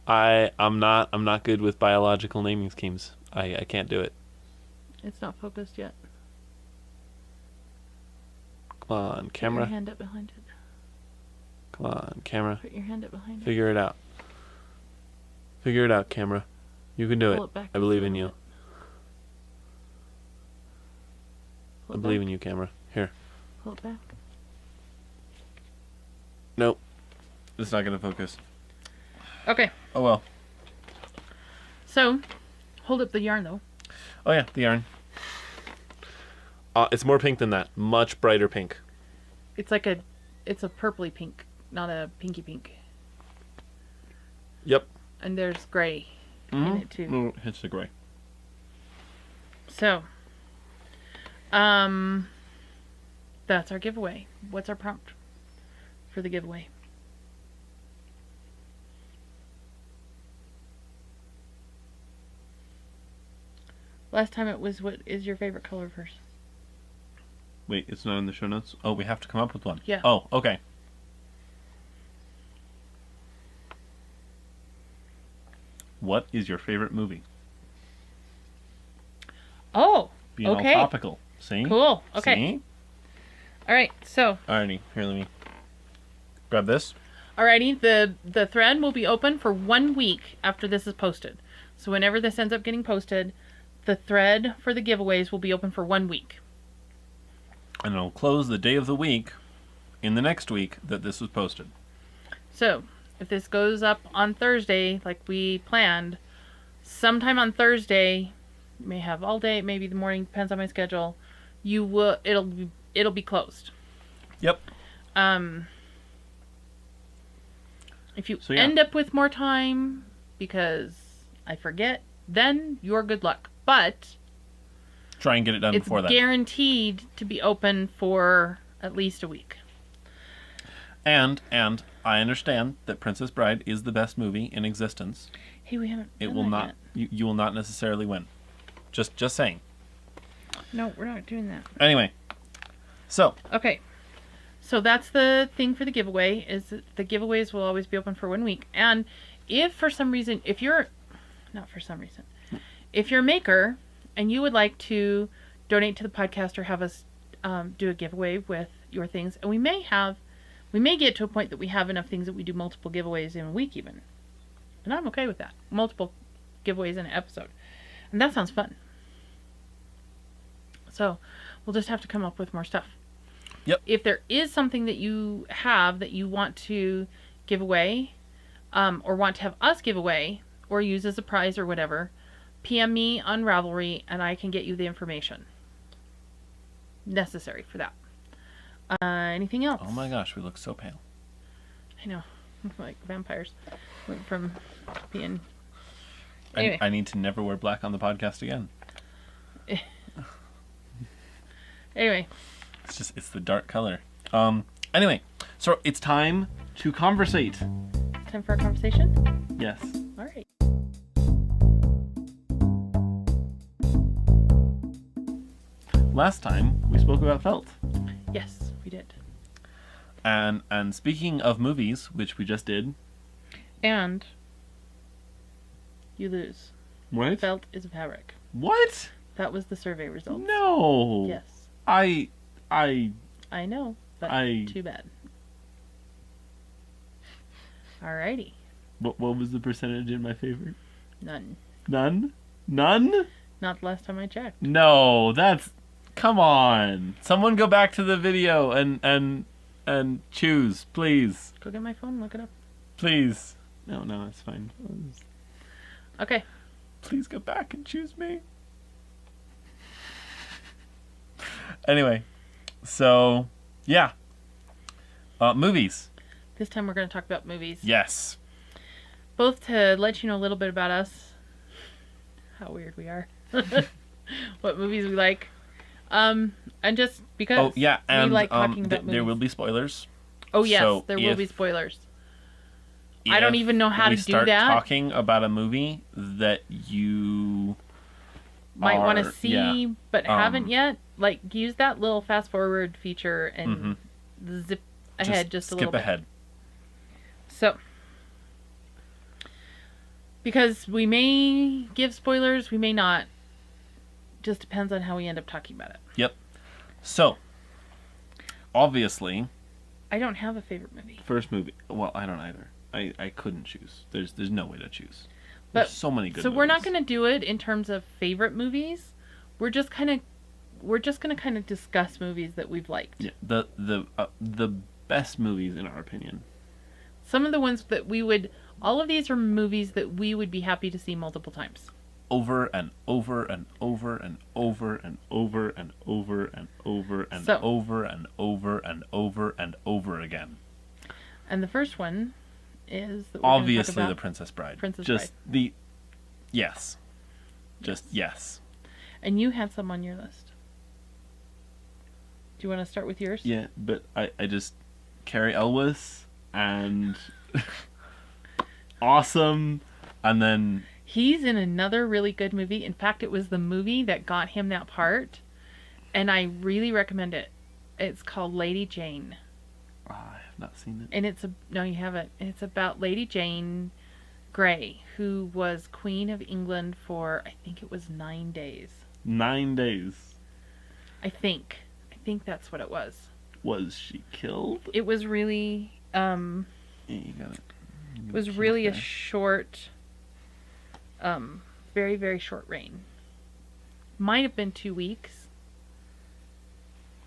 I'm not good with biological naming schemes. I can't do it. It's not focused yet. Come on, Put your camera. hand up behind it. Come on, camera. Put your hand up behind it. Figure it out. Figure it out, camera. You can do Pull it. it back I believe just a in little you. Pull I it believe back. in you, camera. Here. Pull it back. Nope. It's not going to focus. Okay. Oh, well. So, hold up the yarn, though. Oh, yeah, the yarn. It's more pink than that. Much brighter pink. It's a purpley pink, not a pinky pink. Yep. And there's gray in it, too. No, it's the gray. So, that's our giveaway. What's our prompt for the giveaway? Last time it was, what is your favorite color verse? Wait, it's not in the show notes? Oh, we have to come up with one. Yeah. Oh, okay. What is your favorite movie? Oh, Being all topical. See? Cool. Okay. See? All right. So. Alrighty. Here, let me grab this. Alrighty. The thread will be open for 1 week after this is posted. So whenever this ends up getting posted, the thread for the giveaways will be open for 1 week. And it'll close the day of the week in the next week that this was posted. So, if this goes up on Thursday, like we planned, sometime on Thursday, you may have all day, maybe the morning, depends on my schedule, it'll be closed. Yep. If you end up with more time, because I forget, then you're good luck. But try and get it done before that. It's guaranteed to be open for at least a week. And I understand that Princess Bride is the best movie in existence. Hey, we haven't. It will not. You will not necessarily win. Just saying. No, we're not doing that. Anyway, so okay, so that's the thing for the giveaway. Is that the giveaways will always be open for 1 week, and if for some reason, if you're a maker and you would like to donate to the podcast or have us do a giveaway with your things, and we may get to a point that we have enough things that we do multiple giveaways in a week even. And I'm okay with that. Multiple giveaways in an episode. And that sounds fun. So, we'll just have to come up with more stuff. Yep. If there is something that you have that you want to give away, or want to have us give away, or use as a prize or whatever, PM me on Ravelry and I can get you the information necessary for that. Anything else? Oh my gosh, we look so pale. I know. Like vampires. Went from being... Anyway. I need to never wear black on the podcast again. Anyway. It's the dark color. Anyway, so it's time to conversate. Time for a conversation? Yes. All right. Last time we spoke about Felt. Yes, we did. And speaking of movies, which we just did. And you lose. What? Felt is a fabric. What? That was the survey results. No. Yes. I know, but too bad. Alrighty. What was the percentage in my favor? None. None? None? Not the last time I checked. No, that's... Come on. Someone go back to the video and choose, please. Go get my phone and look it up. Please. No, it's fine. Okay. Please go back and choose me. Anyway, so, yeah. Movies. This time we're going to talk about movies. Yes. Both to let you know a little bit about us. How weird we are. What movies we like. And just because we like talking about movies. There will be spoilers. Oh, yes, so there will be spoilers. I don't even know how to do that. We start talking about a movie that you might want to see, but haven't yet. Like, use that little fast forward feature and zip ahead just a little bit. Skip ahead. So, because we may give spoilers, we may not. Just depends on how we end up talking about it. Yep. So, obviously, I don't have a favorite movie. First movie. Well, I don't either. I couldn't choose. There's no way to choose. There's so many good movies. So we're not going to do it in terms of favorite movies. We're just going to kind of discuss movies that we've liked. Yeah. The best movies in our opinion. Some of the ones that we would... All of these are movies that we would be happy to see multiple times. Over and over and over and over and over and over and over and over and over and over and over again. And the first one is... Obviously The Princess Bride. Bride. Yes. Just yes. And you had some on your list. Do you want to start with yours? Yeah, but I just... Carrie Elwes and... awesome. And then... He's in another really good movie. In fact, it was the movie that got him that part. And I really recommend it. It's called Lady Jane. I have not seen it. And no, you haven't. It's about Lady Jane Grey, who was Queen of England for, I think it was 9 days. 9 days. I think that's what it was. Was she killed? It was really, yeah, you got it. It was really a short, very, very short reign. Might have been 2 weeks.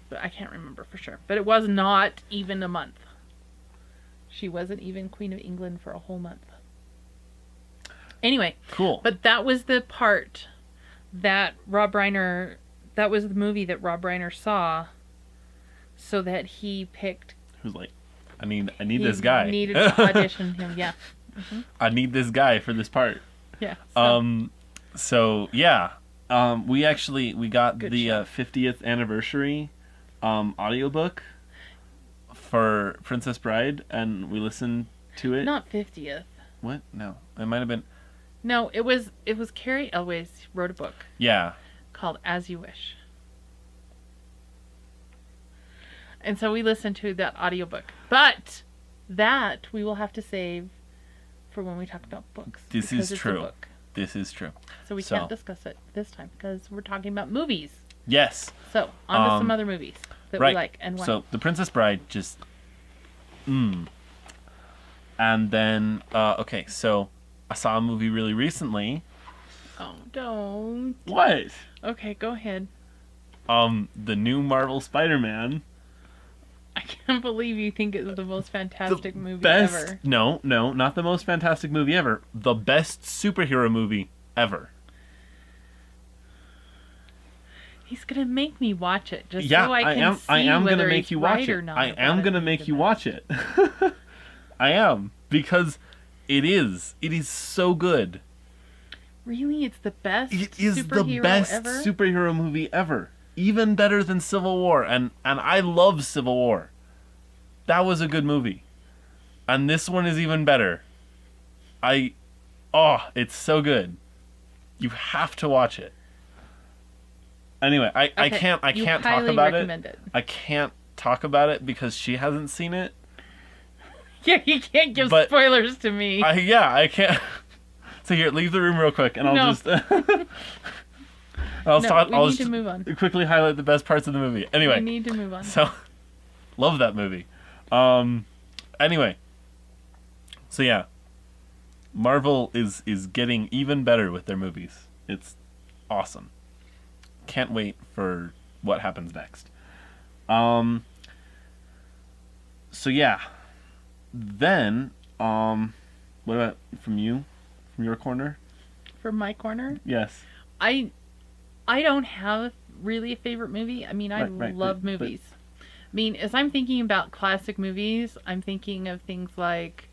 But I can't remember for sure. But it was not even a month. She wasn't even Queen of England for a whole month. Anyway. Cool. But that was the part that Rob Reiner... That was the movie that Rob Reiner saw, so that he picked... Who's like, I need this guy. He needed to audition him, yeah. Mm-hmm. I need this guy for this part. Yeah. So yeah. We got Good the show. 50th anniversary audiobook for Princess Bride, and we listened to it. Not 50th. What? No. It might have been... No, it was Carrie Elwes wrote a book. Yeah. Called As You Wish. And so we listened to that audiobook. But that we will have to save for when we talk about books. This is true. This is true. So we can't discuss it this time because we're talking about movies. Yes. So, on to some other movies that we like and why. So, The Princess Bride just... And then, okay, so I saw a movie really recently. Oh, don't. What? Okay, go ahead. The new Marvel Spider-Man. I can't believe you think it's the most fantastic movie ever. No, not the most fantastic movie ever. The best superhero movie ever. He's gonna make me watch it just so I can see I am whether gonna make he's you watch right it. or not. I am gonna make you watch it. I am, because it is so good. Really, it's the best. It is the best superhero movie ever. Even better than Civil War, and I love Civil War. That was a good movie, and this one is even better. It's so good. You have to watch it. Anyway, I can't talk about it. I can't talk about it because she hasn't seen it. Yeah, you can't give spoilers to me. I can't. So here, leave the room real quick, and I'll just. I'll need to move on. Quickly highlight the best parts of the movie. Anyway, we need to move on. So, love that movie. Anyway, so yeah, Marvel is getting even better with their movies. It's awesome. Can't wait for what happens next. So yeah, then what about from you? From your corner? From my corner? Yes. I don't have really a favorite movie. I mean, I love movies. I mean, as I'm thinking about classic movies, I'm thinking of things like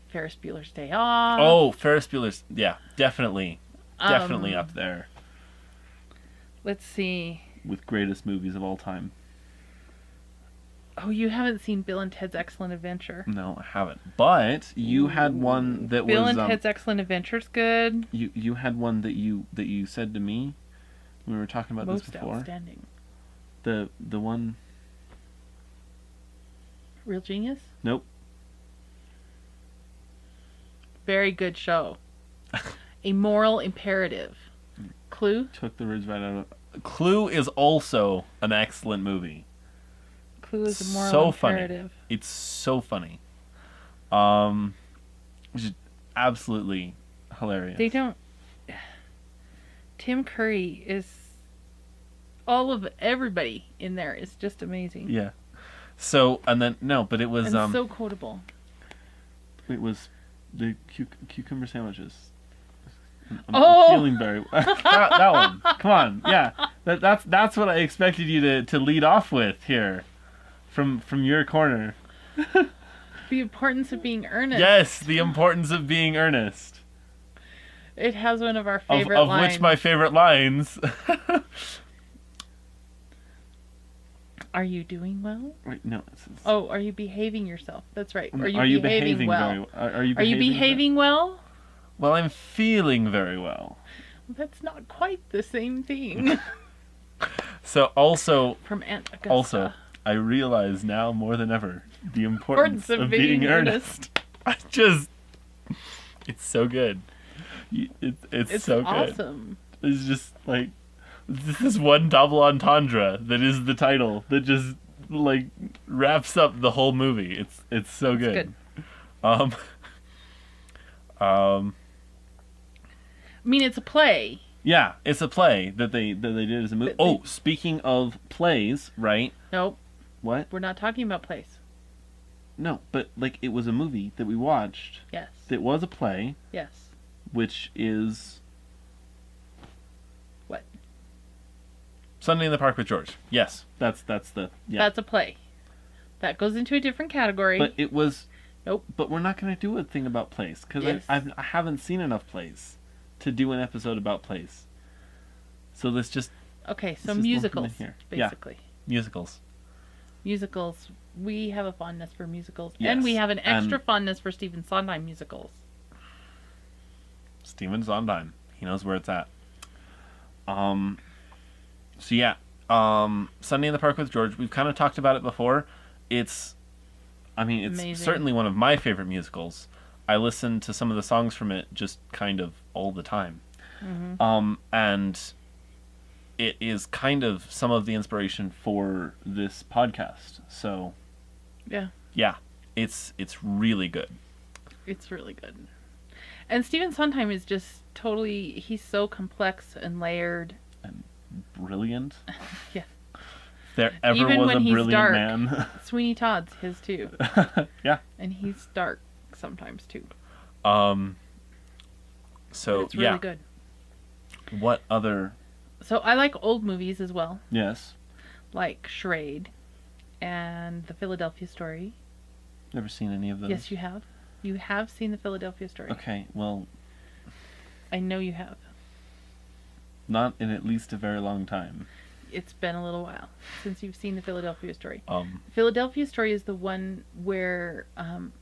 Ferris Bueller's Day Off. Oh, Ferris Bueller's, yeah, definitely up there. Let's see. With greatest movies of all time. Oh, you haven't seen Bill and Ted's Excellent Adventure? No, I haven't. But you had one that Bill was... Bill and Ted's Excellent Adventure's good. You had one that you said to me when we were talking about this before. Most outstanding. The one... Real Genius? Nope. Very good show. A Moral Imperative. Clue? Took the words right out of... Clue is also an excellent movie. Clue is a moral imperative. Funny. It's so funny. Which is absolutely hilarious. They don't... Tim Curry is... All of everybody in there is just amazing. Yeah. So, and then, no, but it was... And so quotable. It was the cucumber sandwiches. I'm feeling very that one. Come on, yeah. That's what I expected you to lead off with here, from your corner. The importance of being earnest. Yes, the importance of being earnest. It has one of our favorite of lines. which my favorite lines. Are you doing well? Wait, no. Oh, are you behaving yourself? That's right. Are you behaving well? Are you behaving well? Well, I'm feeling very well. That's not quite the same thing. So also, From Aunt Augusta. Also, I realize now more than ever the importance of being earnest. It's so good. It's so good. Awesome. It's just like, this is one double entendre that is the title that just like wraps up the whole movie. It's so good. I mean, it's a play. Yeah, it's a play that they did as a movie. Oh, speaking of plays, right? Nope. What? We're not talking about plays. No, but like it was a movie that we watched. Yes. That was a play. Yes. Which is what? Sunday in the Park with George. Yes, that's the That's a play. That goes into a different category. But it was. Nope. But we're not going to do a thing about plays because yes. I haven't seen enough plays to do an episode about plays. So let's just. Okay, so musicals, basically. Yeah, musicals. Musicals. We have a fondness for musicals, yes. and we have an extra fondness for Stephen Sondheim musicals. Stephen Sondheim, he knows where it's at. So yeah, Sunday in the Park with George. We've kind of talked about it before. It's amazing. Certainly one of my favorite musicals. I listen to some of the songs from it just kind of all the time. Mm-hmm. And it is kind of some of the inspiration for this podcast. So yeah, it's really good. It's really good. And Stephen Sondheim is just totally, he's so complex and layered. And brilliant. Yeah. There ever even was when a he's brilliant dark, man. Sweeney Todd's his too. Yeah. And he's dark sometimes too. So it's really good. What other? So I like old movies as well. Yes. Like Charade and The Philadelphia Story. Never seen any of those. Yes, you have. You have seen The Philadelphia Story. Okay, well. I know you have. Not in at least a very long time. It's been a little while since you've seen The Philadelphia Story. Philadelphia Story is the one where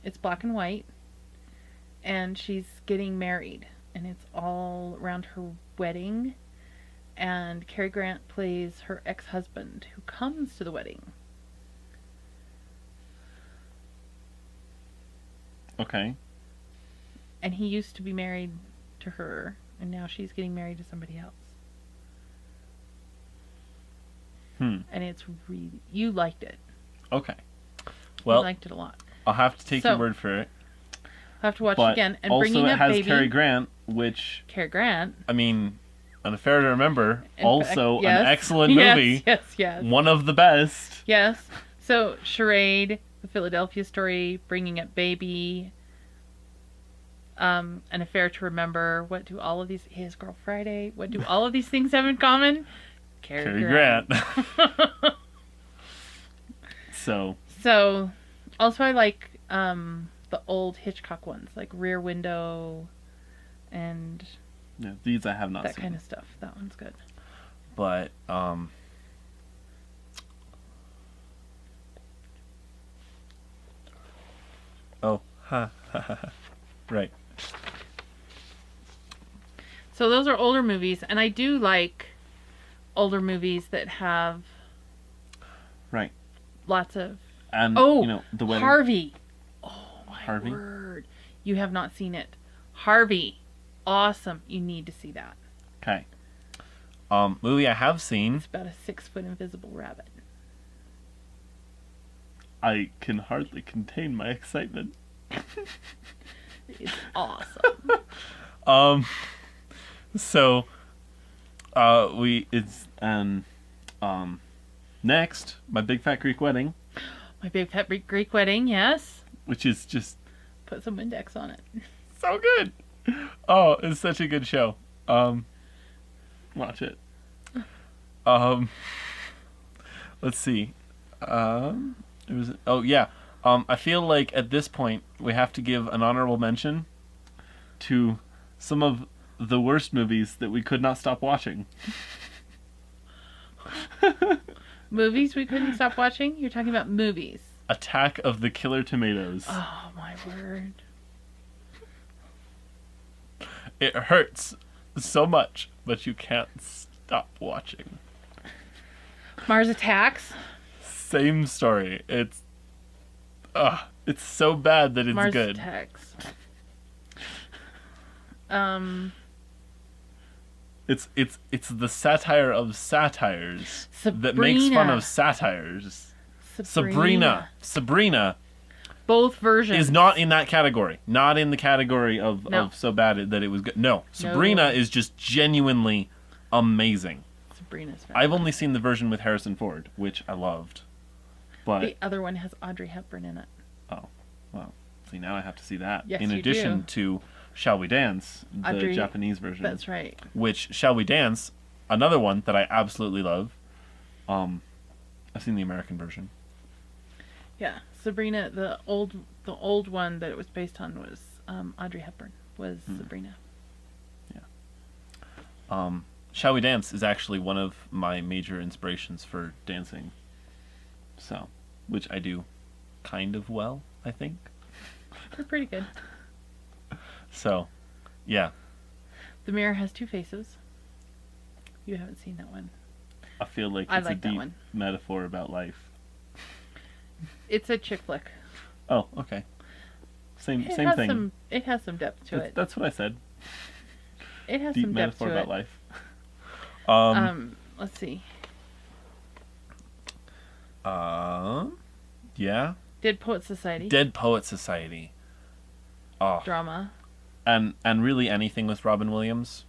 it's black and white, and she's getting married, and it's all around her wedding, and Cary Grant plays her ex-husband who comes to the wedding. Okay. And he used to be married to her, and now she's getting married to somebody else. And it's really... You liked it. Okay. Well, you liked it a lot. I'll have to take your word for it. I'll have to watch it again. And also Bringing it Up has Baby, Cary Grant, which... Cary Grant. I mean, unfair to remember, also yes. an excellent movie. Yes. One of the best. Yes. So, Charade, The Philadelphia Story, Bringing Up Baby, An Affair to Remember. What do all of these... His Girl Friday. What do all of these things have in common? Cary Grant. So, also I like the old Hitchcock ones, like Rear Window and these I have not seen. That kind of stuff. That one's good. But right. So those are older movies, and I do like older movies that have lots of the wedding. Harvey. Oh my word. You have not seen it. Harvey. Awesome. You need to see that. Okay. Movie I have seen. It's about a 6-foot invisible rabbit. I can hardly contain my excitement. It's awesome. So next, My Big Fat Greek Wedding. My Big Fat Greek Wedding, yes. Which is just put some Windex on it. So good. Oh, it's such a good show. Watch it. Let's see. It was. Oh yeah. I feel like at this point we have to give an honorable mention to some of the worst movies that we could not stop watching. Movies we couldn't stop watching? You're talking about movies. Attack of the Killer Tomatoes. Oh my word. It hurts so much, but you can't stop watching. Mars Attacks. Same story. It's so bad that it's Mars good. Attacks. It's the satire of satires Sabrina. that makes fun of satires. Sabrina Both versions. is not in that category. Not in the category of so bad that it was good. No, Sabrina is just genuinely amazing. Sabrina's fantastic. I've only seen the version with Harrison Ford, which I loved. But the other one has Audrey Hepburn in it. oh, well, see now I have to see that. Yes, in you addition do. to Shall We Dance, the Audrey, Japanese version. That's right. Which Shall We Dance, another one that I absolutely love. I've seen the American version. Yeah, Sabrina. The old one that it was based on was Audrey Hepburn. Was Sabrina. Yeah. Shall We Dance is actually one of my major inspirations for dancing. So, which I do kind of well, I think. They're pretty good. So, yeah. The Mirror Has Two Faces. You haven't seen that one. I feel like I it's like a that deep one. metaphor about life. It's a chick flick. Oh, okay. Same thing. It has some depth to it. That's what I said. It has Deep some depth metaphor to about it. life. Let's see. Yeah. Dead Poet Society. Dead Poet Society. Oh. Drama. And really anything with Robin Williams.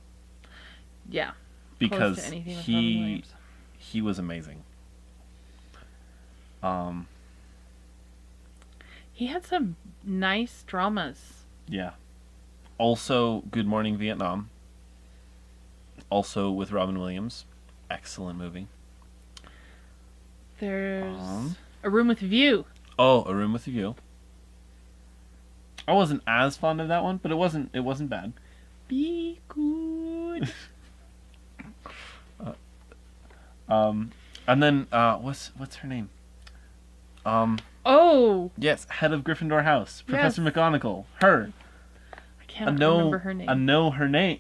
Yeah. Because Close to anything with Robin Williams. he was amazing. He had some nice dramas. Yeah. Also, Good Morning Vietnam. Also with Robin Williams. Excellent movie. There's A Room with a View. Oh, A Room with a View. I wasn't as fond of that one, but it wasn't bad. Be good. And then what's her name? Oh, Yes, head of Gryffindor House, Yes. Professor McGonagall. Her. I can't remember her name. I know her name.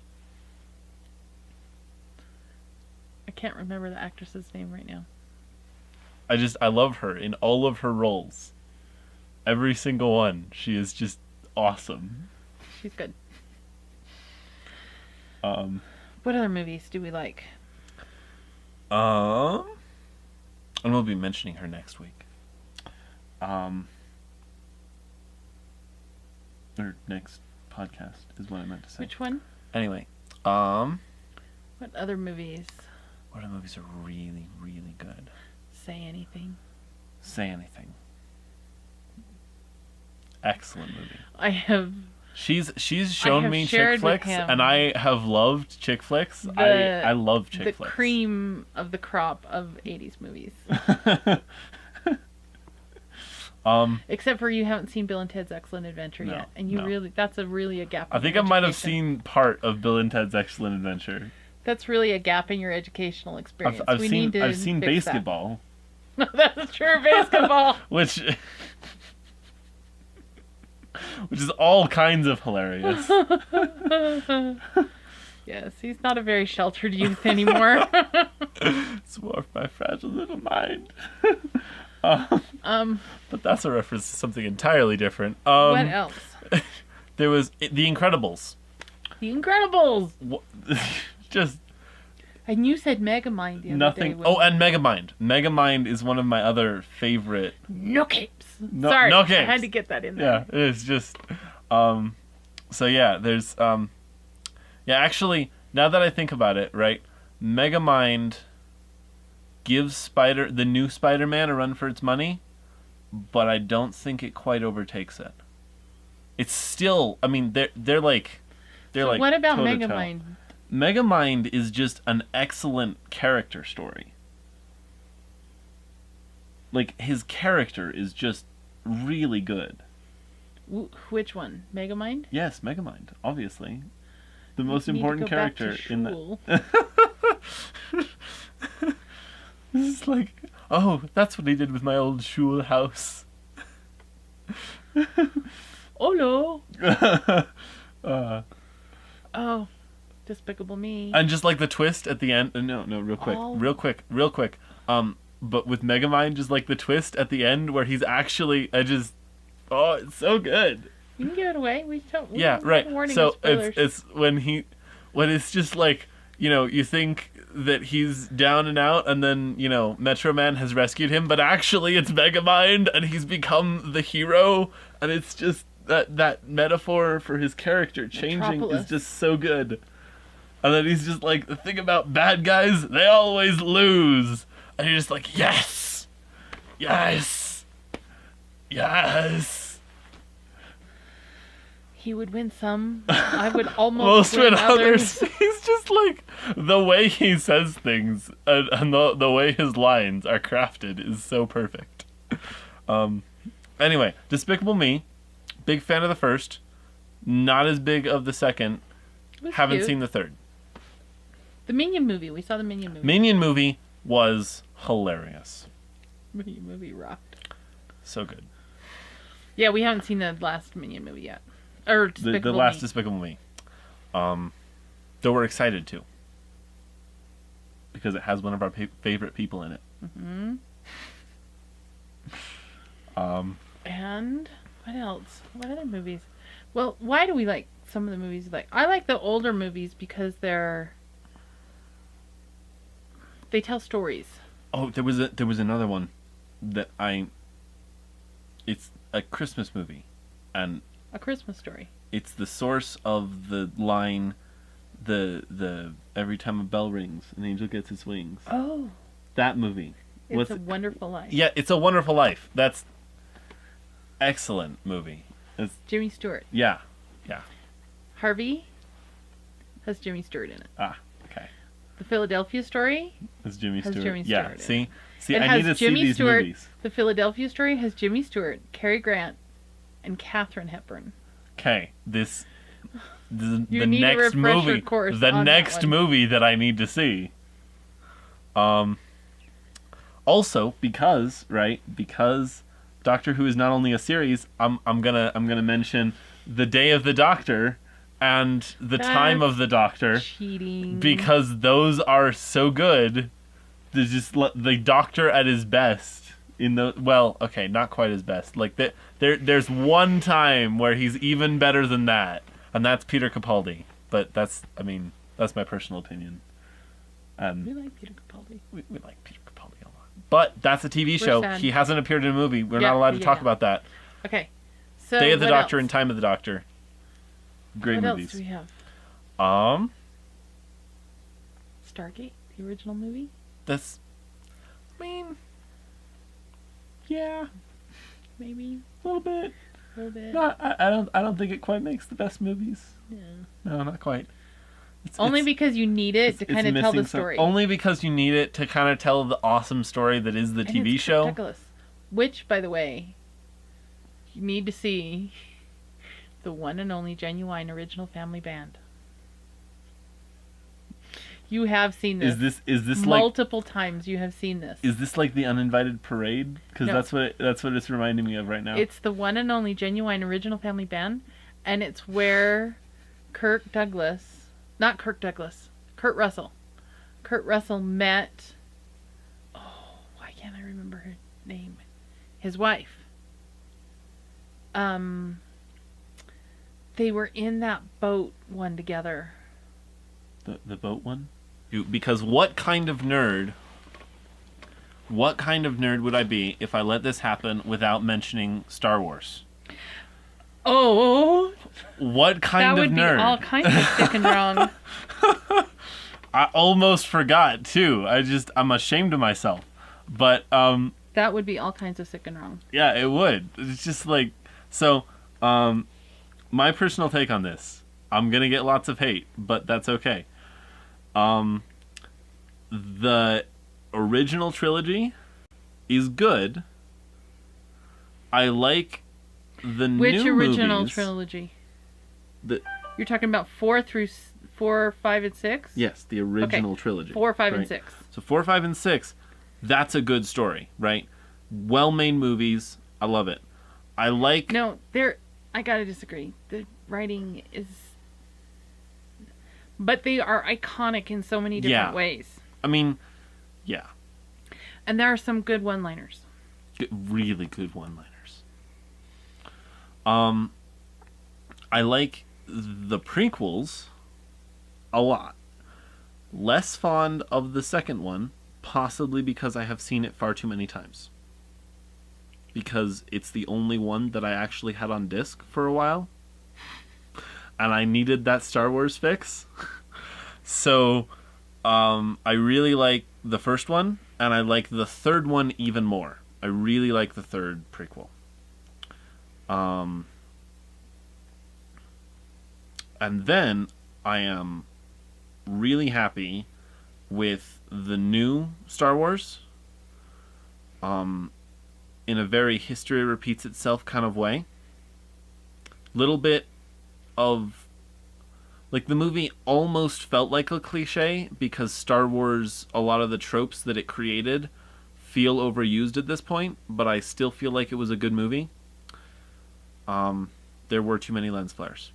I can't remember the actress's name right now. I love her in all of her roles. Every single one. She is just awesome. She's good. Um, What other movies do we like? and we'll be mentioning her next week. Or next podcast is what I meant to say. Which one? Anyway, What other movies? what other movies are really, really good? Say anything. Say Anything. Excellent movie. I have. She's shown me chick flicks, him and I have loved chick flicks. I love chick flicks. The cream of the crop of 80s movies. Except for you haven't seen Bill and Ted's Excellent Adventure yet. And that's really a gap in I think I your might have education. seen part of Bill and Ted's Excellent Adventure. That's really a gap in your educational experience. I've we seen need to seen fix Basketball. That. That's true, Basketball. Which is all kinds of hilarious. Yes, he's not a very sheltered youth anymore. It's more of my fragile little mind. But that's a reference to something entirely different. What else? There was The Incredibles. The Incredibles. Just And you said Megamind the other nothing. day. Oh, and Megamind. Megamind is one of my other favorite. No capes. No, Sorry, no I capes. had to get that in there. Yeah, it's just. So yeah, there's. Yeah, actually, now that I think about it, right, Megamind gives the new Spider-Man a run for its money, but I don't think it quite overtakes it. it's still. I mean, they're like. So what about toe-to-toe. Megamind? Megamind is just an excellent character story. Like, his character is just really good. Which one? Megamind? Yes, Megamind, obviously. The most important character in the... It's like, oh, that's what he did with my old shul house. Oh no. Oh, Despicable Me. And just like the twist at the end. No, real quick. But with Megamind, just like the twist at the end where he's actually, oh, it's so good. You can give it away. Yeah, right. So it's when it's just like, you think that he's down and out, and then, Metro Man has rescued him, but actually it's Megamind, and he's become the hero, and it's just that metaphor for his character changing is just so good. And then he's just like, the thing about bad guys, they always lose. And you're just like, yes! Yes! Yes! He would win some. I would almost win others. He's just like, the way he says things and the way his lines are crafted is so perfect. Anyway, Despicable Me. Big fan of the first. Not as big of the second. Haven't seen the third. The Minion movie. We saw the Minion movie. Minion movie was hilarious. Minion movie rocked. So good. Yeah, we haven't seen the last Minion movie yet. Or Despicable the last Me. Despicable Me. Though we're excited to. Because it has one of our favorite people in it. Mm-hmm. And what else? What other movies? Well, why do we like some of the movies? I like the older movies because they tell stories. Oh, there was another one that it's a Christmas movie, and A Christmas Story. It's the source of the line, the every time a bell rings, an angel gets its wings. Oh, that movie. It's a Wonderful Life. Yeah, It's a Wonderful Life. That's excellent movie. It's Jimmy Stewart. Yeah. Harvey has Jimmy Stewart in it. Ah, okay. The Philadelphia Story has Jimmy Stewart. Jimmy Yeah, Stewart see, I need to see these movies. The Philadelphia Story has Jimmy Stewart, Cary Grant, and Katharine Hepburn. Okay, the need next a refresher movie, course the on next that one. movie that I need to see. Also because Doctor Who is not only a series, I'm gonna mention The Day of the Doctor and The Time of the Doctor. Cheating. Because those are so good. There's just the Doctor at his best. Not quite his best. Like there's one time where he's even better than that, and that's Peter Capaldi. But that's my personal opinion. We like Peter Capaldi. We like Peter Capaldi a lot. But that's a TV show. Sad. He hasn't appeared in a movie. We're not allowed to talk about that. Okay. So Day of the Doctor else? and Time of the Doctor. Great what movies. What else do we have? Stargate, the original movie. Yeah, maybe a little bit. A little bit. No, I don't think it quite makes the best movies. Yeah. No, not quite. Only because you need it to kind of tell the story. Only because you need it to kind of tell the awesome story that is the TV show. Douglas, which, by the way, you need to see the one and only genuine original family band. You have seen this. Is this multiple times? You have seen this. Is this like the Uninvited Parade? Because No. that's what it's reminding me of right now. It's the one and only genuine original family band, and it's where Kurt Russell met. Oh, why can't I remember her name? His wife. They were in that boat one together. The boat one? Because what kind of nerd would I be if I let this happen without mentioning Star Wars? Oh, what kind of nerd? That would be all kinds of sick and wrong. I almost forgot too. I'm ashamed of myself. But that would be all kinds of sick and wrong. Yeah, it would. It's just like so. my personal take on this, I'm gonna get lots of hate, but that's okay. The original trilogy is good. I like the new movies. Which original trilogy? You're talking about 4, 5, and 6? Yes, the original trilogy. 4, 5, right? and 6. So 4, 5, and 6, that's a good story, right? Well-made movies. I love it. I like... No, I gotta disagree. The writing is... But they are iconic in so many different ways. I mean, yeah. And there are some good one-liners. Really good one-liners. I like the prequels a lot. Less fond of the second one, possibly because I have seen it far too many times. Because it's the only one that I actually had on disc for a while. And I needed that Star Wars fix. So, I really like the first one, and I like the third one even more. I really like the third prequel. And then I am really happy with the new Star Wars. In a very history repeats itself kind of way. Little bit of... Like, the movie almost felt like a cliche because Star Wars, a lot of the tropes that it created feel overused at this point, but I still feel like it was a good movie. There were too many lens flares.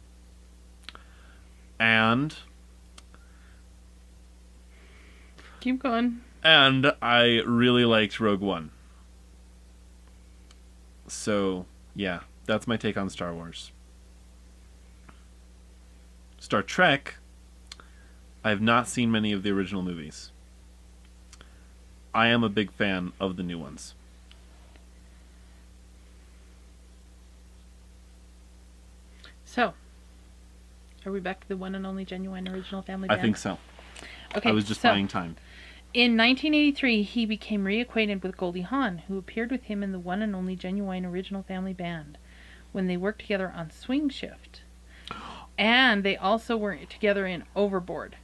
And... Keep going. And I really liked Rogue One. So, yeah, that's my take on Star Wars. Star Trek, I have not seen many of the original movies. I am a big fan of the new ones. So, are we back to the one and only genuine original family band? I think so. Okay, I was just buying time. In 1983, he became reacquainted with Goldie Hawn, who appeared with him in the one and only genuine original family band when they worked together on Swing Shift. And they also were together in Overboard.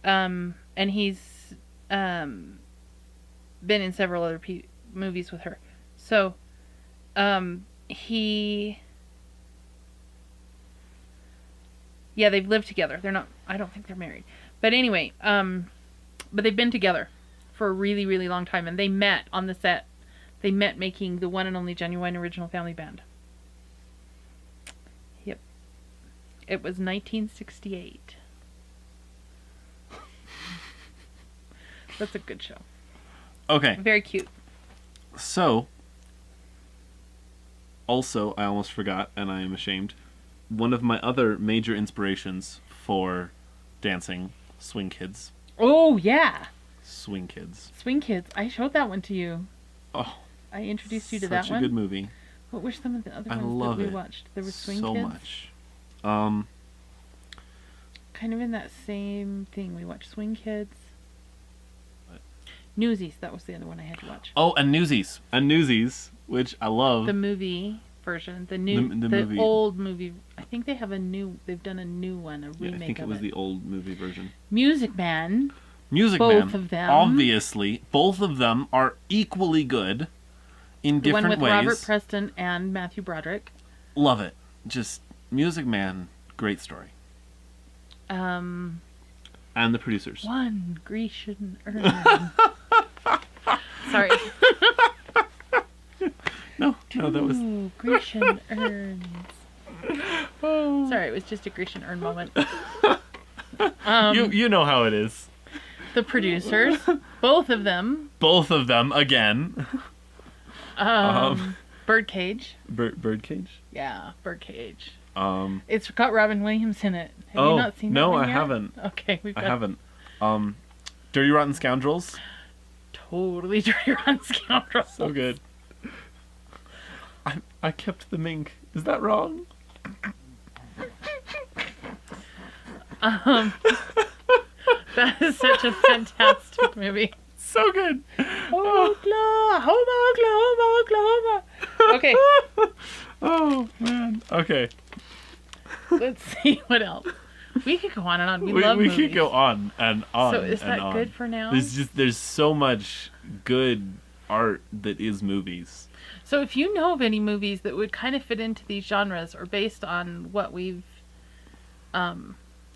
And he's been in several other movies with her. So, yeah, they've lived together. They're not, I don't think they're married. But anyway, but they've been together for a really, really long time. And they met on the set. They met making the one and only genuine original family band. Yep. It was 1968. That's a good show. Okay. Very cute. So, also, I almost forgot, and I am ashamed. One of my other major inspirations for dancing, Swing Kids. Oh, yeah. Swing Kids. Swing Kids. I showed that one to you. Oh. I introduced you to that one. Such a good movie. What were some of the other ones that we watched? There was Swing Kids. So much. Kind of in that same thing. We watched Swing Kids. What? Newsies. That was the other one I had to watch. Oh, and Newsies. And Newsies, which I love. The movie version. The movie. Old movie. I think they've done a new one, a remake of it. I think it was the old movie version. Music Man. Both of them. Obviously. Both of them are equally good in different ways. The one with Robert Preston and Matthew Broderick. Love it. Just Music Man, great story. And the producers. One Grecian urn. Sorry. No, that was... Two Grecian urns. Oh. Sorry, it was just a Grecian urn moment. You know how it is. The producers, both of them again. Birdcage. Birdcage? Yeah, Birdcage. It's got Robin Williams in it. Have you not seen that one yet? I haven't. Okay, I haven't. Dirty Rotten Scoundrels. Totally Dirty Rotten Scoundrels. So good. I kept the mink. Is that wrong? That is such a fantastic movie. So good. Oklahoma. Okay. Oh, man. Okay. Let's see what else. We could go on and on. We love movies. We could go on and on. So is that on. good for now? There's so much good art that is movies. So if you know of any movies that would kind of fit into these genres or based on what we've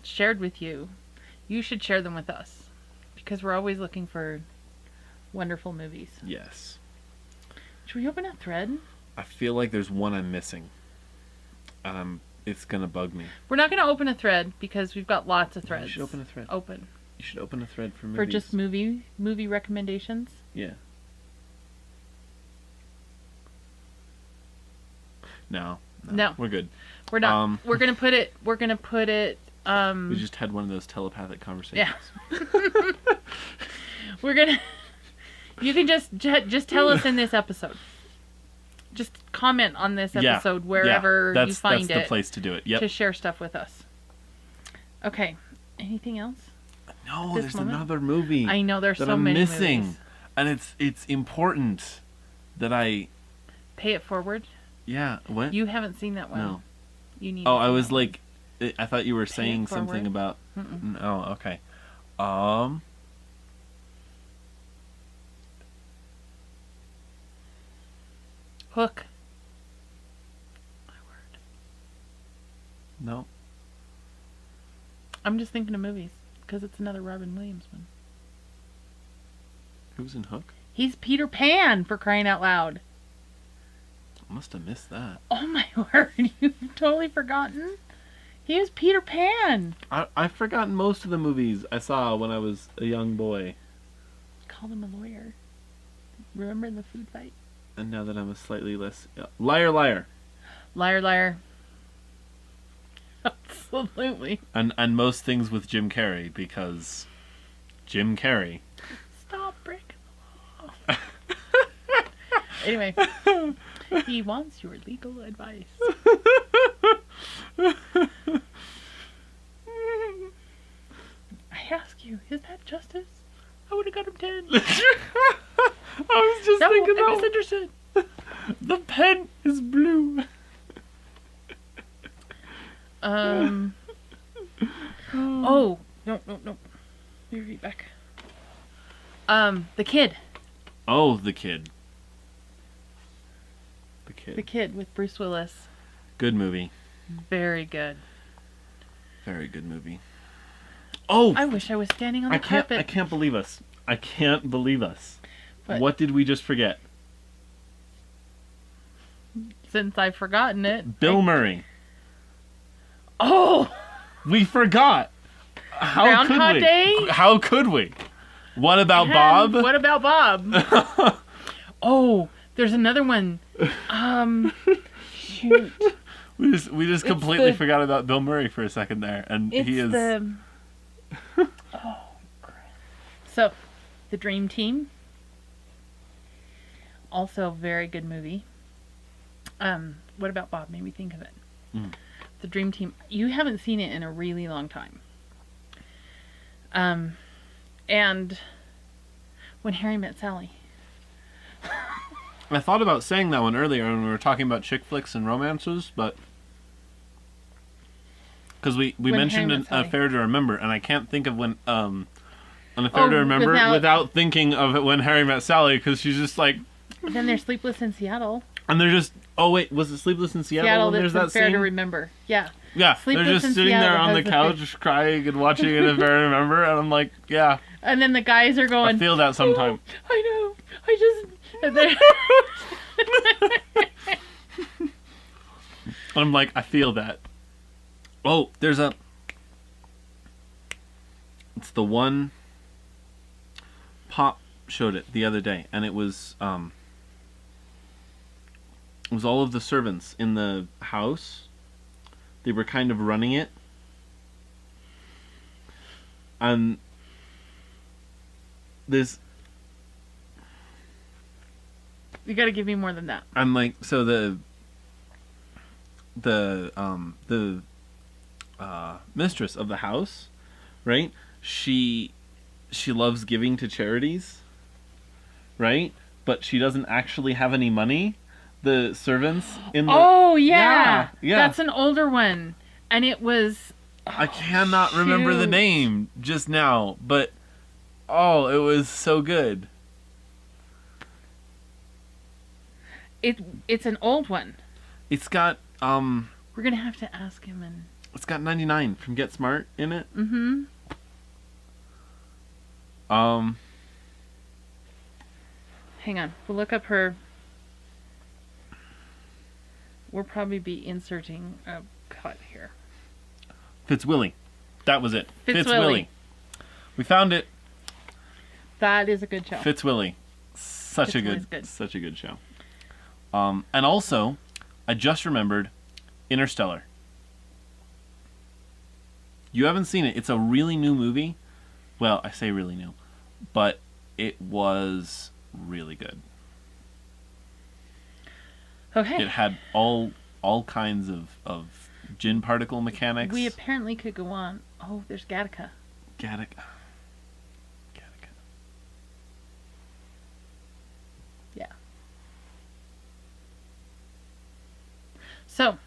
shared with you, you should share them with us because we're always looking for wonderful movies. Yes. Should we open a thread? I feel like there's one I'm missing. It's gonna bug me. We're not gonna open a thread because we've got lots of threads. You should open a thread. Open. You should open a thread for movies. For just movie recommendations? Yeah. No. We're good. We're not. We're gonna put it. We just had one of those telepathic conversations. Yeah. We're gonna. You can just tell us in this episode. Just comment on this episode wherever you find it. That's the place to do it. Yep. To share stuff with us. Okay. Anything else? No, there's another movie. I know there's so many missing, movies. And it's important that I pay it forward. Yeah. What? You haven't seen that one. No. You need. Oh, I was like, I thought you were saying something about. Oh, okay. Hook. My word. No. I'm just thinking of movies because it's another Robin Williams one. Who's in Hook? He's Peter Pan, for crying out loud. I must have missed that. Oh my word, you've totally forgotten? He is Peter Pan. I've forgotten most of the movies I saw when I was a young boy. Called him a lawyer. Remember in the food fight? And now that I'm a slightly less... Liar, liar. Liar, liar. Absolutely. And most things with Jim Carrey, because Jim Carrey. Stop breaking the law. Anyway, he wants your legal advice. I ask you, is that justice? I would have got him 10. I was just thinking that. I misunderstood. The pen is blue. Oh, no. Let me read back. The Kid. Oh, The Kid. The Kid with Bruce Willis. Good movie. Very good. Very good movie. Oh! I wish I was standing on the carpet. I can't believe us. I can't believe us. What did we just forget? Since I've forgotten it. Bill Murray. Oh! We forgot. How could we? Day? How could we? What about Bob? What about Bob? Oh, there's another one. Shoot. We just completely forgot about Bill Murray for a second there, and he is. Oh, crap. So, The Dream Team. Also a very good movie. What about Bob? Made me think of it. The Dream Team. You haven't seen it in a really long time. And When Harry Met Sally. I thought about saying that one earlier when we were talking about chick flicks and romances, but because we mentioned an Affair to Remember, and I can't think of when An Affair to Remember without thinking of it When Harry Met Sally, because she's just like. Then there's Sleepless in Seattle. And they're just. Oh wait, was it Sleepless in Seattle? There's that Affair to Remember. Yeah. Yeah, they're just sitting there on the couch, just crying and watching An Affair to Remember, and I'm like, yeah. And then the guys are going. I feel that sometime. Oh, I know. I just. I'm like, I feel that. Oh, there's a. It's the one. Pop showed it the other day, and it was all of the servants in the house. They were kind of running it, and this. You gotta give me more than that. I'm like, so the mistress of the house, right? She loves giving to charities, right? But she doesn't actually have any money. The servants in the yeah. That's an older one. And it was... I cannot remember the name just now, but it was so good. It's an old one. It's got We're gonna have to ask him. And it's got 99 from Get Smart in it. Mm-hmm. Hang on, we'll look up her. We'll probably be inserting a cut here. Fitzwilly. That was it. Fitzwilly. We found it. That is a good show. Fitzwilly. Such a good show. And also, I just remembered Interstellar. You haven't seen it. It's a really new movie. Well, I say really new, but it was really good. Okay. It had all kinds of gin particle mechanics. We apparently could go on. Oh, there's Gattaca. Gattaca. Yeah. So,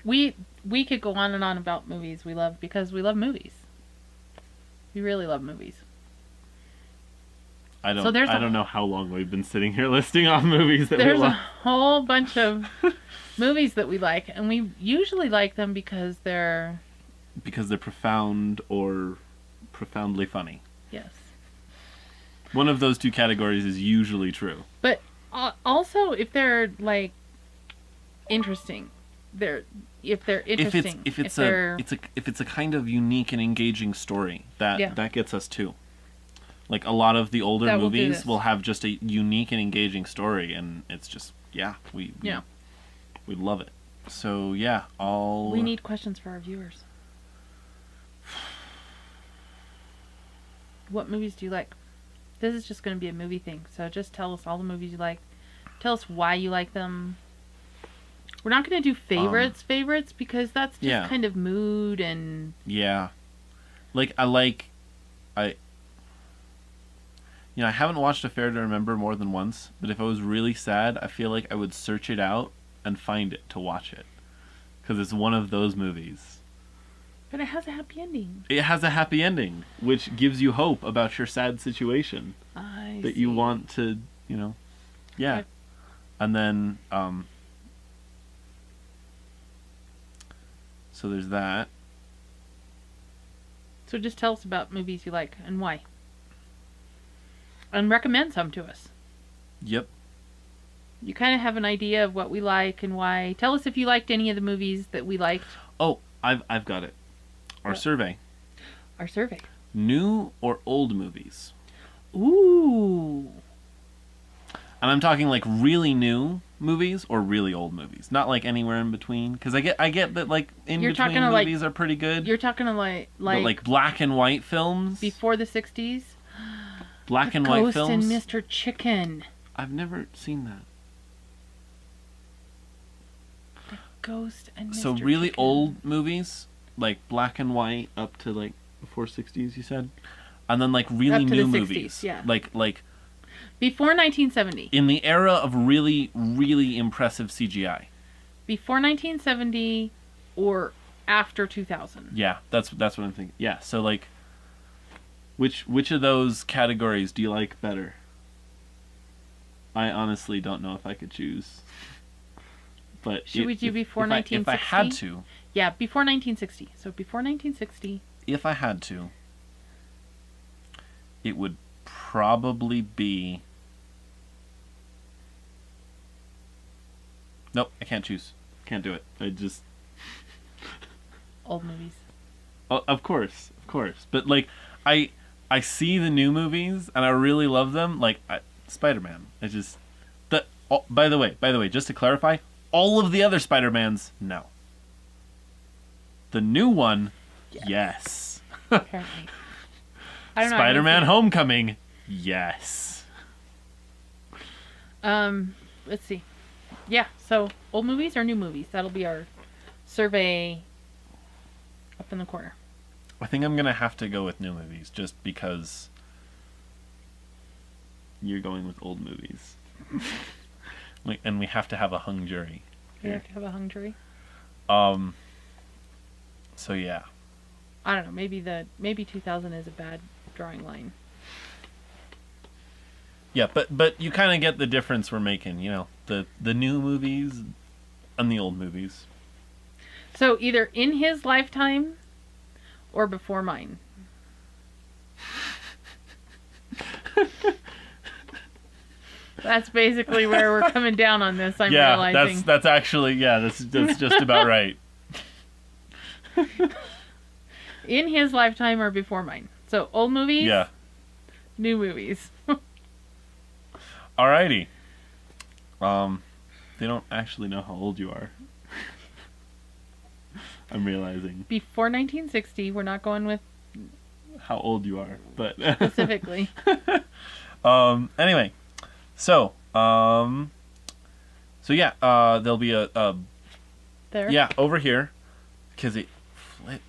we could go on and on about movies we love because we love movies. We really love movies. I don't know how long we've been sitting here listing off movies that we love. There's a whole bunch of movies that we like, and we usually like them because they're profound or profoundly funny. Yes. One of those two categories is usually true. But also, if they're like interesting, if it's a kind of unique and engaging story that gets us too. Like a lot of the older movies will have just a unique and engaging story, and it's just we love it. So we need questions for our viewers. What movies do you like? This is just going to be a movie thing, so just tell us all the movies you like. Tell us why you like them. We're not going to do favorites because that's just kind of mood and... Yeah. Like, I haven't watched Affair to Remember more than once, but if I was really sad, I feel like I would search it out and find it to watch it. Because it's one of those movies. But it has a happy ending. It has a happy ending, which gives you hope about your sad situation. That you want to, Okay. And then, so there's that. So just tell us about movies you like and why. And recommend some to us. Yep. You kind of have an idea of what we like and why. Tell us if you liked any of the movies that we liked. Oh, I've got it. Our survey. Our survey. New or old movies? Ooh. And I'm talking like really new movies or really old movies, not like anywhere in between. Because I get that like in between movies are pretty good. You're talking to like black and white films before the 60s. Black and white films. Ghost and Mr. Chicken. I've never seen that. The Ghost and Mr. So really Chicken. old movies, like black and white up to like before 60s, you said, and then like really new movies, 60s, yeah. like before 1970. In the era of really, really impressive CGI. Before 1970 or after 2000. Yeah, that's what I'm thinking. Yeah, so like, which of those categories do you like better? I honestly don't know if I could choose. But should we do before 1960? If I had to. Yeah, before 1960. So before 1960. If I had to, it would probably be... Nope, I can't choose. Can't do it. I just... Old movies. Oh, of course. But like, I see the new movies and I really love them. Like Spider-Man. By the way, just to clarify, all of the other Spider-Mans, no. The new one, yes. Apparently. I don't know. Spider-Man Homecoming, yes. Let's see. Yeah, so old movies or new movies? That'll be our survey up in the corner. I think I'm going to have to go with new movies just because you're going with old movies. And we have to have a hung jury. We have to have a hung jury? So yeah. I don't know. Maybe 2000 is a bad drawing line. Yeah, but you kind of get the difference we're making. You know, the new movies and the old movies. So either in his lifetime or before mine. That's basically where we're coming down on this. I'm realizing. That's actually that's just about right. In his lifetime or before mine. So old movies. Yeah. New movies. Alrighty. They don't actually know how old you are. I'm realizing. Before 1960, we're not going with how old you are, but specifically. Anyway, so yeah, there'll be a there. Yeah, over here, because it flipped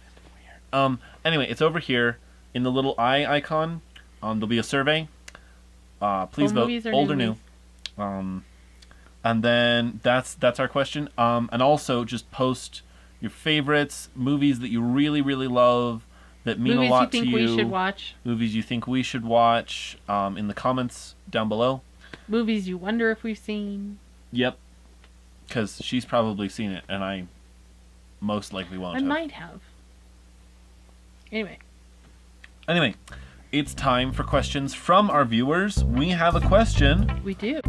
weird. Anyway, it's over here in the little eye icon. There'll be a survey. Please vote, old or new. And then that's our question. And also just post your favorites, movies that you really, really love, that mean a lot to you. Movies you think we should watch. Movies you think we should watch, in the comments down below. Movies you wonder if we've seen. Yep. Because she's probably seen it, and I most likely won't have. I might have. Anyway, it's time for questions from our viewers. We have a question. We do.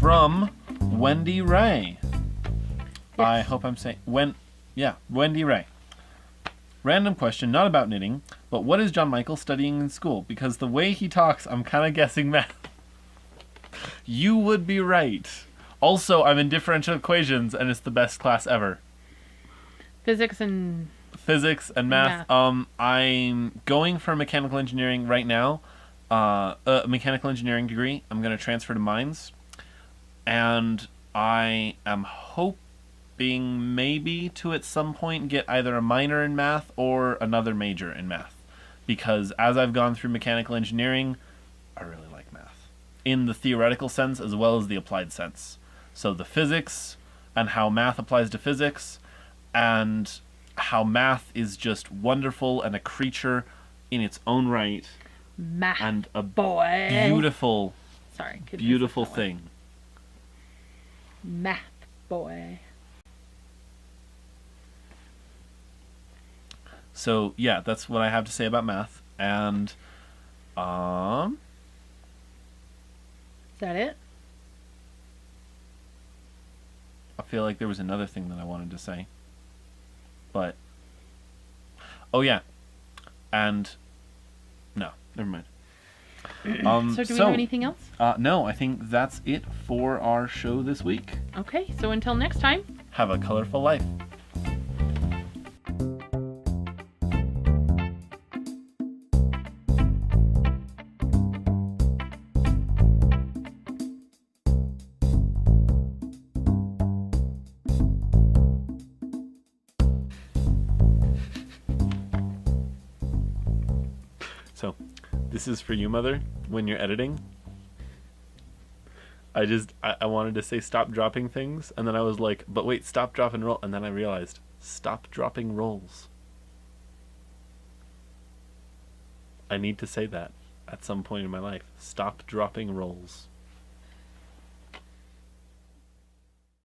From Wendy Ray. Yes. I hope I'm saying Wendy Ray. Random question, not about knitting, but what is John Michael studying in school? Because the way he talks, I'm kind of guessing math. You would be right. Also, I'm in differential equations, and it's the best class ever. Physics and math. I'm going for mechanical engineering right now. A mechanical engineering degree. I'm going to transfer to mines. And I am hoping maybe to at some point get either a minor in math or another major in math. Because as I've gone through mechanical engineering, I really like math. In the theoretical sense as well as the applied sense. So the physics and how math applies to physics and how math is just wonderful and a creature in its own right. Math and a boy. Beautiful thing. Math boy. So yeah, that's what I have to say about math. And is that it? I feel like there was another thing that I wanted to say. But oh yeah. And no, never mind. So do we have anything else? No, I think that's it for our show this week. Okay, so until next time, have a colorful life. So, this is for you, Mother, when you're editing. I wanted to say stop dropping things, and then I was like, but wait, stop, drop, and roll. And then I realized, stop dropping rolls. I need to say that at some point in my life. Stop dropping rolls.